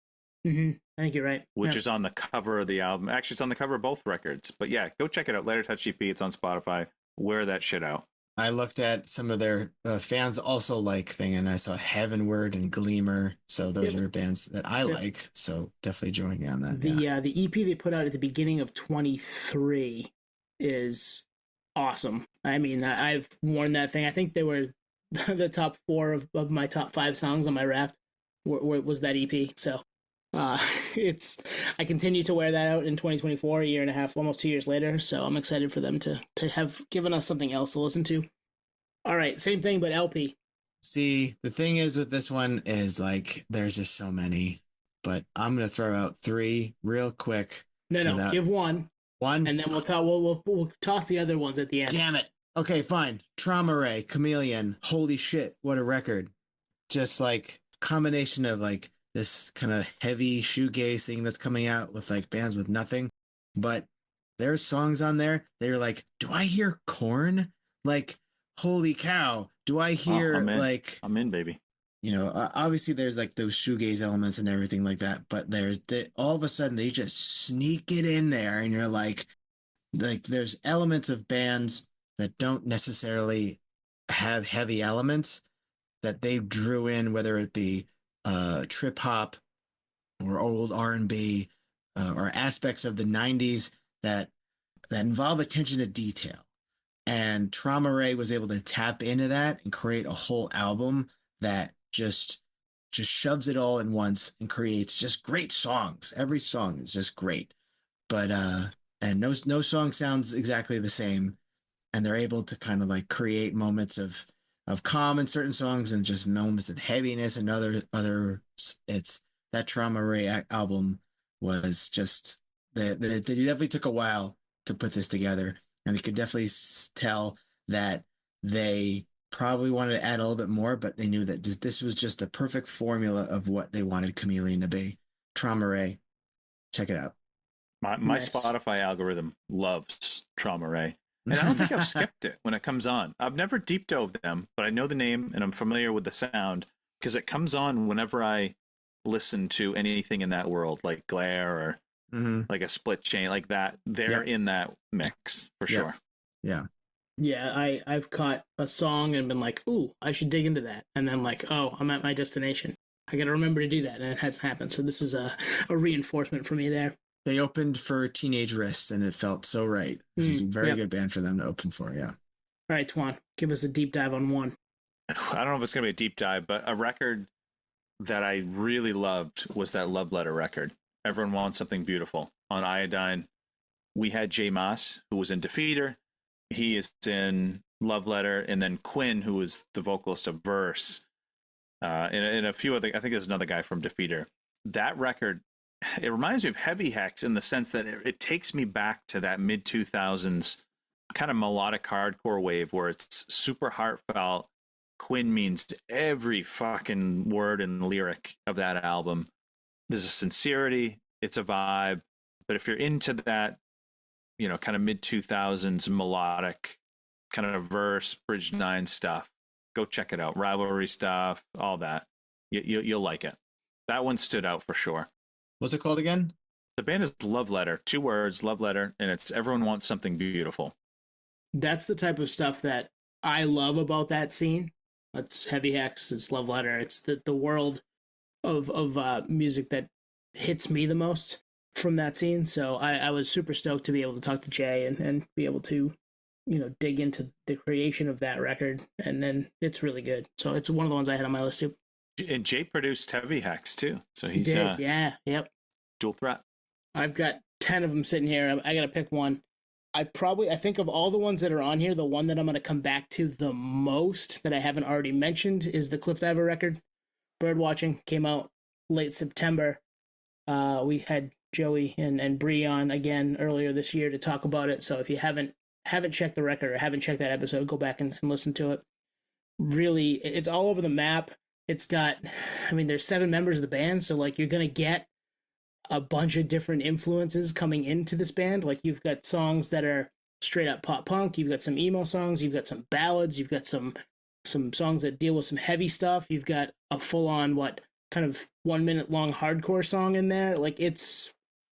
Mm-hmm. I think you're right. Which is on the cover of the album. Actually, it's on the cover of both records. But yeah, go check it out. Lighter Touch EP. It's on Spotify. Wear that shit out. I looked at some of their fans also like thing, and I saw Heavenward and Gleamer. So those are bands that I like. So definitely join me on that. The EP they put out at the beginning of 23 is awesome. I mean, I've worn that thing. I think they were the top 4 of my top 5 songs on my Wrapped was that EP. So I continue to wear that out in 2024, a year and a half, almost 2 years later. So I'm excited for them to have given us something else to listen to. All right, same thing, but LP. See, the thing is with this one is like, there's just so many, but I'm going to throw out 3 real quick. No, give one. One? And then we'll toss the other ones at the end. Damn it. Okay, fine. Trauma Ray, Chameleon. Holy shit, what a record. Just like combination of like this kind of heavy shoegaze thing that's coming out with like bands with nothing. But there's songs on there. They're like, do I hear Korn? Like, holy cow. Do I hear like... I'm in, baby. You know, obviously there's like those shoegaze elements and everything like that. But all of a sudden they just sneak it in there. And you're like there's elements of bands that don't necessarily have heavy elements that they drew in, whether it be trip hop or old R&B or aspects of the 90s that involve attention to detail. And Trauma Ray was able to tap into that and create a whole album that just shoves it all in once and creates just great songs. Every song is just great. But and no song sounds exactly the same. And they're able to kind of like create moments of calm in certain songs and just moments of heaviness and other. It's that Trauma Ray album was just they definitely took a while to put this together, and you could definitely tell that they probably wanted to add a little bit more, but they knew that this was just the perfect formula of what they wanted Chameleon to be. Trauma Ray, check it out. My nice. Spotify algorithm loves Trauma Ray. And I don't think I've skipped it when it comes on. I've never deep dove them, but I know the name and I'm familiar with the sound because it comes on whenever I listen to anything in that world, like Glare or like a Split Chain, like that. They're in that mix for sure. Yeah. Yeah, I've caught a song and been like, ooh, I should dig into that. And then like, oh, I'm at my destination. I got to remember to do that. And it hasn't happened. So this is a reinforcement for me there. They opened for Teenage Wrist, and it felt so right. It was a very good band for them to open for, yeah. All right, Twan, give us a deep dive on one. I don't know if it's going to be a deep dive, but a record that I really loved was that Love Letter record. Everyone Wants Something Beautiful on Iodine. We had Jay Moss, who was in Defeater. He is in Love Letter. And then Quinn, who was the vocalist of Verse. And a few other, I think there's another guy from Defeater. That record, it reminds me of Heavy Hex in the sense that it takes me back to that mid-2000s kind of melodic hardcore wave where it's super heartfelt. Quinn means every fucking word and lyric of that album. There's a sincerity, it's a vibe. But if you're into that, you know, kind of mid-2000s melodic kind of Verse, Bridge 9 stuff, go check it out. Rivalry stuff, all that. You'll like it. That one stood out for sure. What's it called again? The band is Love Letter. 2 words, Love Letter, and it's Everyone Wants Something Beautiful. That's the type of stuff that I love about that scene. It's Heavy Hex, it's Love Letter, it's the world of music that hits me the most from that scene. So I was super stoked to be able to talk to Jay and be able to, you know, dig into the creation of that record. And then it's really good. So it's one of the ones I had on my list too. And Jay produced Heavy Hex too. So he's yep. Dual threat. I've got 10 of them sitting here. I got to pick one. I think of all the ones that are on here, the one that I'm going to come back to the most that I haven't already mentioned is the Cliff Diver record. Birdwatching came out late September. We had Joey and Bree on again earlier this year to talk about it. So if you haven't checked the record or haven't checked that episode, go back and listen to it. Really, it's all over the map. It's got, I mean, there's 7 members of the band, so like you're going to get a bunch of different influences coming into this band. Like you've got songs that are straight up pop punk, you've got some emo songs, you've got some ballads, you've got some songs that deal with some heavy stuff, you've got a full on kind of 1 minute long hardcore song in there. Like it's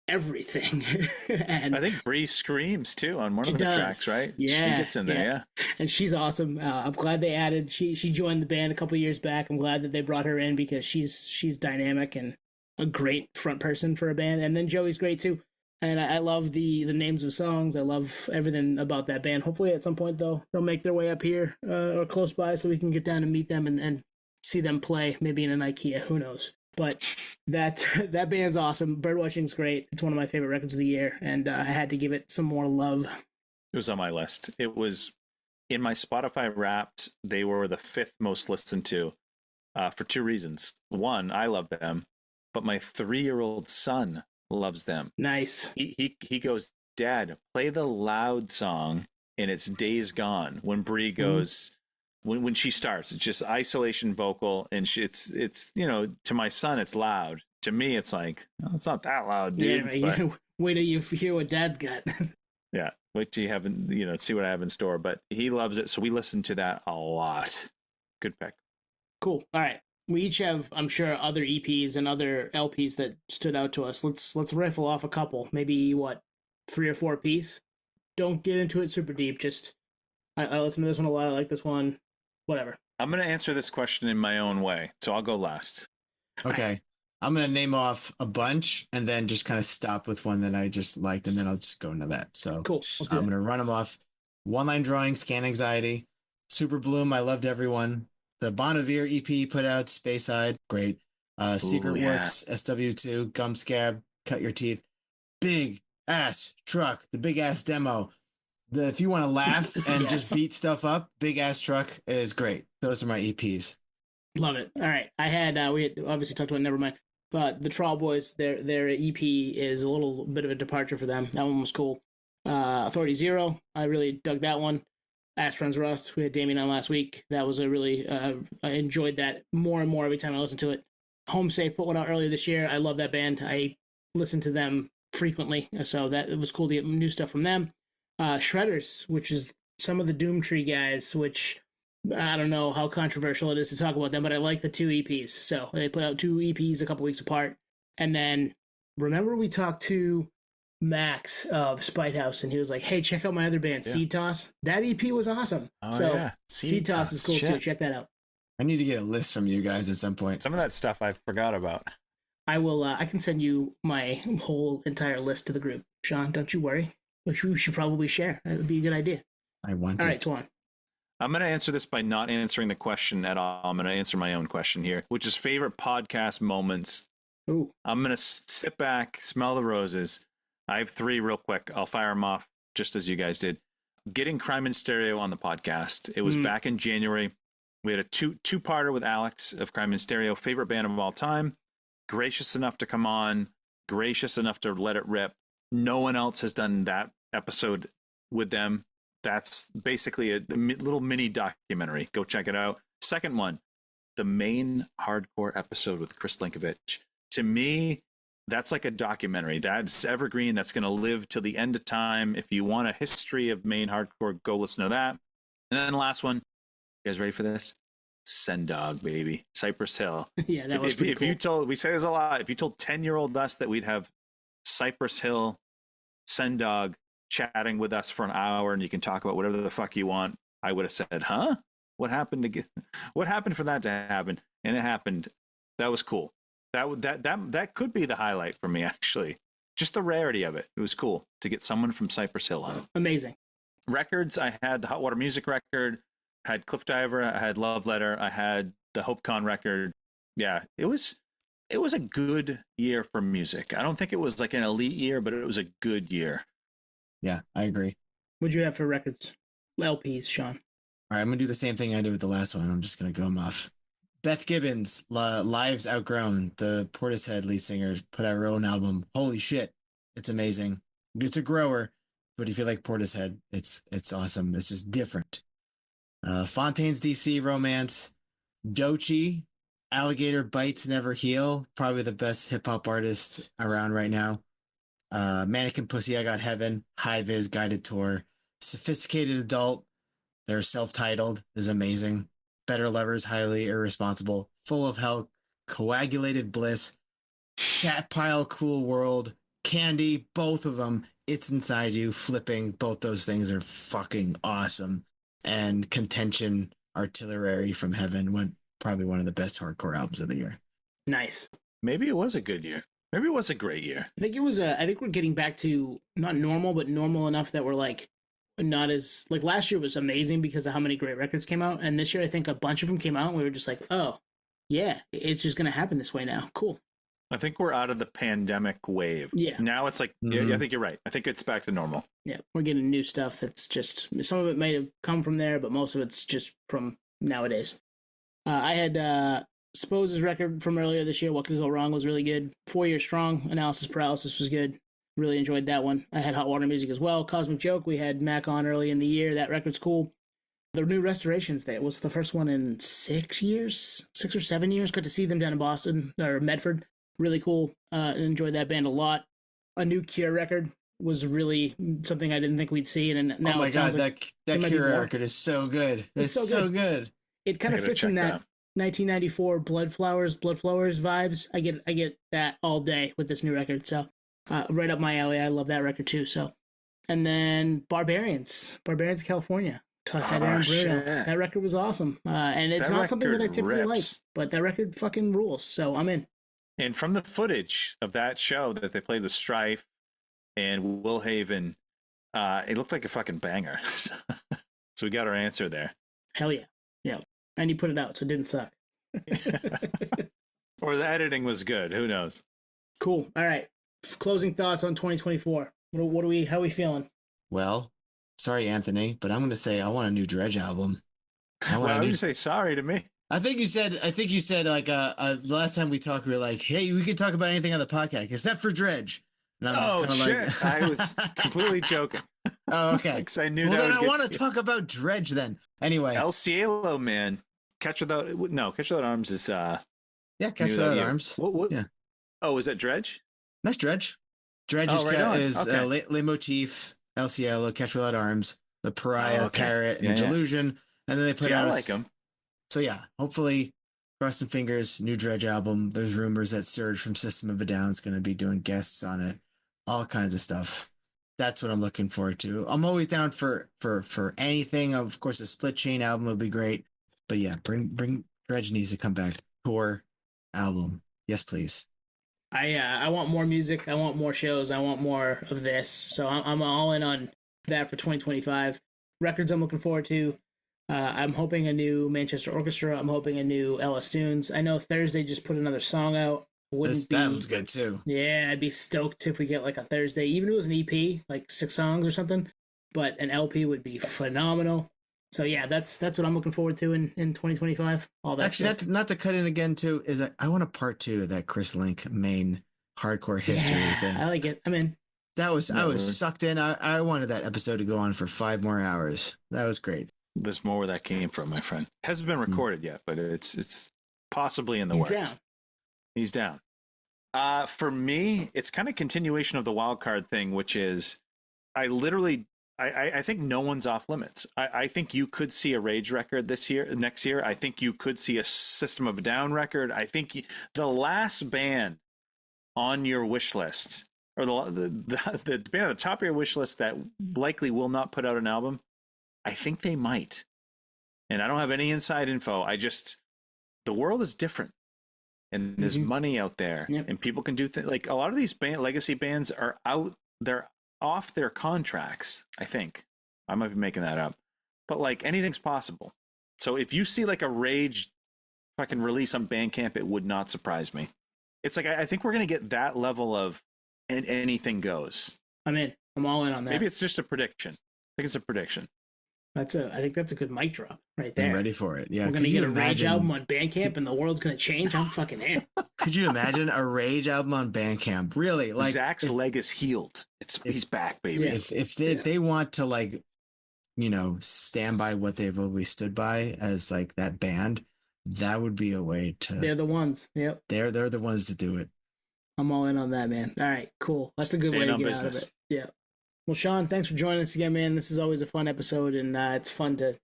everything. And I think Bree screams too on one of the tracks, right? Yeah, she gets in there, yeah. And she's awesome. I'm glad they added. She joined the band a couple years back. I'm glad that they brought her in because she's dynamic and a great front person for a band. And then Joey's great too. And I love the names of songs. I love everything about that band. Hopefully at some point they'll make their way up here or close by so we can get down and meet them and see them play, maybe in an IKEA. Who knows? But that band's awesome. Birdwatching's great. It's one of my favorite records of the year, and I had to give it some more love. It was on my list. It was in my Spotify Wrapped. They were the 5th most listened to for 2 reasons. One, I love them, but my 3-year-old son loves them. Nice. He goes, Dad, play the loud song, and it's Days Gone. When Bree goes, when she starts, it's just isolation vocal, and it's you know, to my son it's loud. To me, it's like, oh, it's not that loud, dude. Yeah, but, wait till you hear what Dad's got. Yeah, wait till you have, you know, see what I have in store. But he loves it, so we listen to that a lot. Good pick. Cool. All right. We each have, I'm sure, other EPs and other LPs that stood out to us. Let's rifle off a couple. Maybe 3 or 4 piece. Don't get into it super deep. Just I listen to this one a lot. I like this one. Whatever. I'm going to answer this question in my own way, so I'll go last. Okay. I'm going to name off a bunch and then just kind of stop with one that I just liked, and then I'll just go into that. So cool. I'm going to run them off. One Line Drawing, Scan Anxiety. Super Bloom, I Loved Everyone. The Bonnevere EP put out, Speyside, great. Secret Works, SW2, Gum Scab, Cut Your Teeth. Big Ass Truck, the Big Ass Demo. If you want to laugh and just beat stuff up, Big Ass Truck is great. Those are my EPs. Love it. All right. We had obviously talked about Nevermind. The Trawl Boys, their EP is a little bit of a departure for them. That one was cool. Authority Zero, I really dug that one. Ass Friends Rust, we had Damien on last week. That was a really, I enjoyed that more and more every time I listened to it. Home Safe put one out earlier this year. I love that band. I listen to them frequently, so that it was cool to get new stuff from them. Shredders, which is some of the Doomtree guys, which I don't know how controversial it is to talk about them, but I like the 2 EPs. So they put out 2 EPs a couple weeks apart. And then remember we talked to Max of Spite House, and he was like, "Hey, check out my other band, Seed Toss. That EP was awesome." Oh, so yeah. Seed Toss is cool too. Check that out. I need to get a list from you guys at some point. Some of that stuff I forgot about. I will. I can send you my whole entire list to the group, Shawn. Don't you worry. Which we should probably share. That would be a good idea. I want. All right, go on. I'm going to answer this by not answering the question at all. I'm going to answer my own question here, which is favorite podcast moments. Ooh. I'm going to sit back, smell the roses. I have 3 real quick. I'll fire them off just as you guys did. Getting Crime in Stereo on the podcast. It was back in January. We had a two-parter with Alex of Crime in Stereo, favorite band of all time. Gracious enough to come on, gracious enough to let it rip. No one else has done that episode with them. That's basically a little mini documentary. Go check it out. Second one, the main hardcore episode with Chris Linkovich. To me, that's like a documentary. That's evergreen. That's going to live till the end of time. If you want a history of main hardcore, go listen to that. And then the last one, you guys ready for this? Sendog, baby. Cypress Hill. Yeah, that was pretty cool. If you told, we say this a lot, if you told 10-year-old us that we'd have Cypress Hill, Sendog chatting with us for an hour and you can talk about whatever the fuck you want, I would have said, huh? What happened for that to happen? And it happened. That was cool. That could be the highlight for me, actually. Just the rarity of it. It was cool to get someone from Cypress Hill on. Amazing. Records, I had the Hot Water Music record, had Cliff Diver, I had Love Letter, I had the HopeCon record. Yeah, it was a good year for music. I don't think it was like an elite year, but it was a good year. Yeah, I agree. What'd you have for records? LPs, Shawn. All right, I'm going to do the same thing I did with the last one. I'm just going to go them off. Beth Gibbons, Lives Outgrown, the Portishead lead singer, put out her own album. Holy shit, it's amazing. It's a grower, but if you like Portishead, it's awesome. It's just different. Fontaine's DC Romance, Doechii, Alligator Bites Never Heal, probably the best hip-hop artist around right now. Mannequin Pussy, I Got Heaven, High Vis Guided Tour, Sophisticated Adult, they're self-titled, is amazing. Better Lovers, Highly Irresponsible, Full of Hell, Coagulated Bliss, Chat Pile, Cool World, Candy, both of them, It's Inside You, Flipping, both those things are fucking awesome. And Contention, Artillery from Heaven, probably one of the best hardcore albums of the year. Nice. Maybe it was a good year. Maybe it was a great year. I think we're getting back to not normal, but normal enough that we're like not as like last year was amazing because of how many great records came out. And this year, I think a bunch of them came out and we were just like, oh, yeah, it's just going to happen this way now. Cool. I think we're out of the pandemic wave. Yeah. Now it's like, yeah, I think you're right. I think it's back to normal. Yeah. We're getting new stuff that's just, some of it might have come from there, but most of it's just from nowadays. I had Spose's record from earlier this year, What Could Go Wrong, was really good. 4 Year Strong, Analysis Paralysis was good. Really enjoyed that one. I had Hot Water Music as well. Cosmic Joke, we had Mac on early in the year. That record's cool. The new Restorations, that was the first one in 6 years, 6 or 7 years. Got to see them down in Boston, or Medford. Really cool. Enjoyed that band a lot. A new Cure record was really something I didn't think we'd see. And now oh my God, like that Cure record is so good. It's so good. It kind of fits in that 1994 Blood Flowers vibes. I get that all day with this new record. So right up my alley. I love that record too. So, and then Barbarians California. Had Aaron Bruno. That record was awesome. And it's not something that I typically like, but that record fucking rules. So I'm in. And from the footage of that show that they played with Strife and Will Haven, it looked like a fucking banger. So we got our answer there. Hell yeah. Yeah. And you put it out, so it didn't suck. Or the editing was good. Who knows? Cool. All right. Closing thoughts on 2024. How are we feeling? Well, sorry, Anthony, but I'm going to say I want a new Dredge album. Why would you say sorry to me? I think you said like the last time we talked, we were like, hey, we could talk about anything on the podcast except for Dredge. And I'm just shit. I was completely joking. Oh, okay. Because I knew well, that then I want to talk about Dredge then. Anyway. El Cielo, man. Catch Without Arms is yeah, Catch Without Arms. What? Yeah. Oh, is that Dredge? That's Dredge. Dredge is okay. Le Motif, El Cielo, Catch Without Arms, The Pariah, Parrot, and Delusion. And then they put out I like them. So yeah, hopefully, cross some fingers, new Dredge album. There's rumors that Serge from System of a Down is going to be doing guests on it. all kinds of stuff. That's what I'm looking forward to. I'm always down for anything. Of course, a Split Chain album would be great. But yeah, bring Dredge needs to come back. Tour album. Yes, please. I want more music. I want more shows. I want more of this. So I'm all in on that for 2025. Records I'm looking forward to. I'm hoping a new Manchester Orchestra. I'm hoping a new LS Tunes. I know Thursday just put another song out. That one's good too. Yeah, I'd be stoked if we get like a Thursday, even if it was an EP, like 6 songs or something. But an LP would be phenomenal. So yeah, that's what I'm looking forward to in 2025. All that. Actually, not to cut in again too, is I want a part 2 of that Chris Link main hardcore history thing. I like it. I'm in. I was sucked in. I wanted that episode to go on for 5 more hours. That was great. There's more where that came from, my friend. It hasn't been recorded yet, but it's possibly in the works. He's down. For me, it's kind of continuation of the wild card thing, which is I think no one's off limits. I think you could see a Rage record next year. I think you could see a System of a Down record. I think the last band on your wish list, or the band at the top of your wish list that likely will not put out an album, I think they might. And I don't have any inside info. The world is different. And there's money out there, and people can do things. Like a lot of these legacy bands are out, they're off their contracts, I think. I might be making that up. But like anything's possible. So if you see like a Rage fucking release on Bandcamp, it would not surprise me. It's like, I think we're going to get that level of anything goes. I'm in. I'm all in on that. Maybe it's just a prediction. I think it's a prediction. I think that's a good mic drop right there. I'm ready for it. Yeah. We're going to get a Rage album on Bandcamp and the world's going to change. I'm fucking in. Could you imagine a Rage album on Bandcamp? Really? Like Zach's leg is healed. He's back, baby. Yeah. If they want to like, stand by what they've always stood by as like that band, that would be a way to. They're the ones. Yep. They're the ones to do it. I'm all in on that, man. All right, cool. That's a good way to get out of it. Yeah. Well, Shawn, thanks for joining us again, man. This is always a fun episode, and it's fun to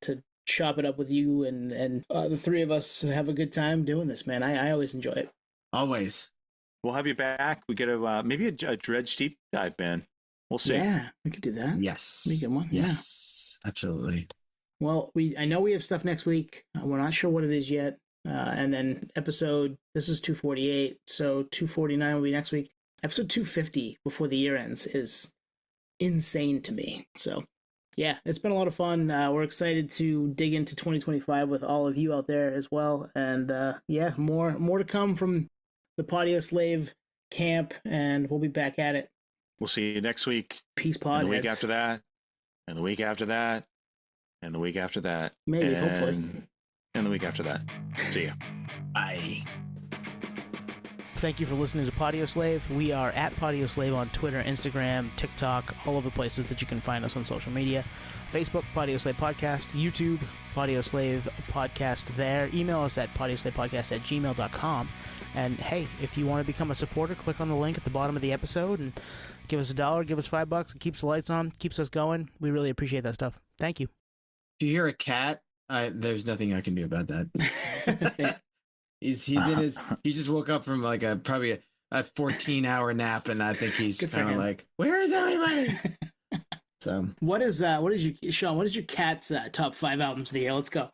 chop it up with you, and the 3 of us have a good time doing this, man. I always enjoy it. Always. We'll have you back. We get maybe a Dredge deep dive, man. We'll see. Yeah, we could do that. Yes. We get one. Yes, absolutely. Well, I know we have stuff next week. We're not sure what it is yet. And then this is 248, so 249 will be next week. Episode 250 before the year ends is insane to me. So yeah, it's been a lot of fun. We're excited to dig into 2025 with all of you out there as well. And yeah, more to come from the Podioslave camp, and we'll be back at it. We'll see you next week. Peace, pod. And the week after that, and the week after that, and the week after that. Maybe, hopefully. And the week after that. See ya. Bye. Thank you for listening to Podioslave. We are at Podioslave on Twitter, Instagram, TikTok, all of the places that you can find us on social media. Facebook, Podioslave Podcast. YouTube, Podioslave Podcast there. Email us at podioslavepodcast@gmail.com. And hey, if you want to become a supporter, click on the link at the bottom of the episode and give us $1, give us $5. It keeps the lights on, keeps us going. We really appreciate that stuff. Thank you. If you hear a cat, there's nothing I can do about that. He's in his. He just woke up from like probably a 14-hour nap, and I think he's kind of like, "Where is everybody?" So what is Shawn? What is your cat's top 5 albums of the year? Let's go.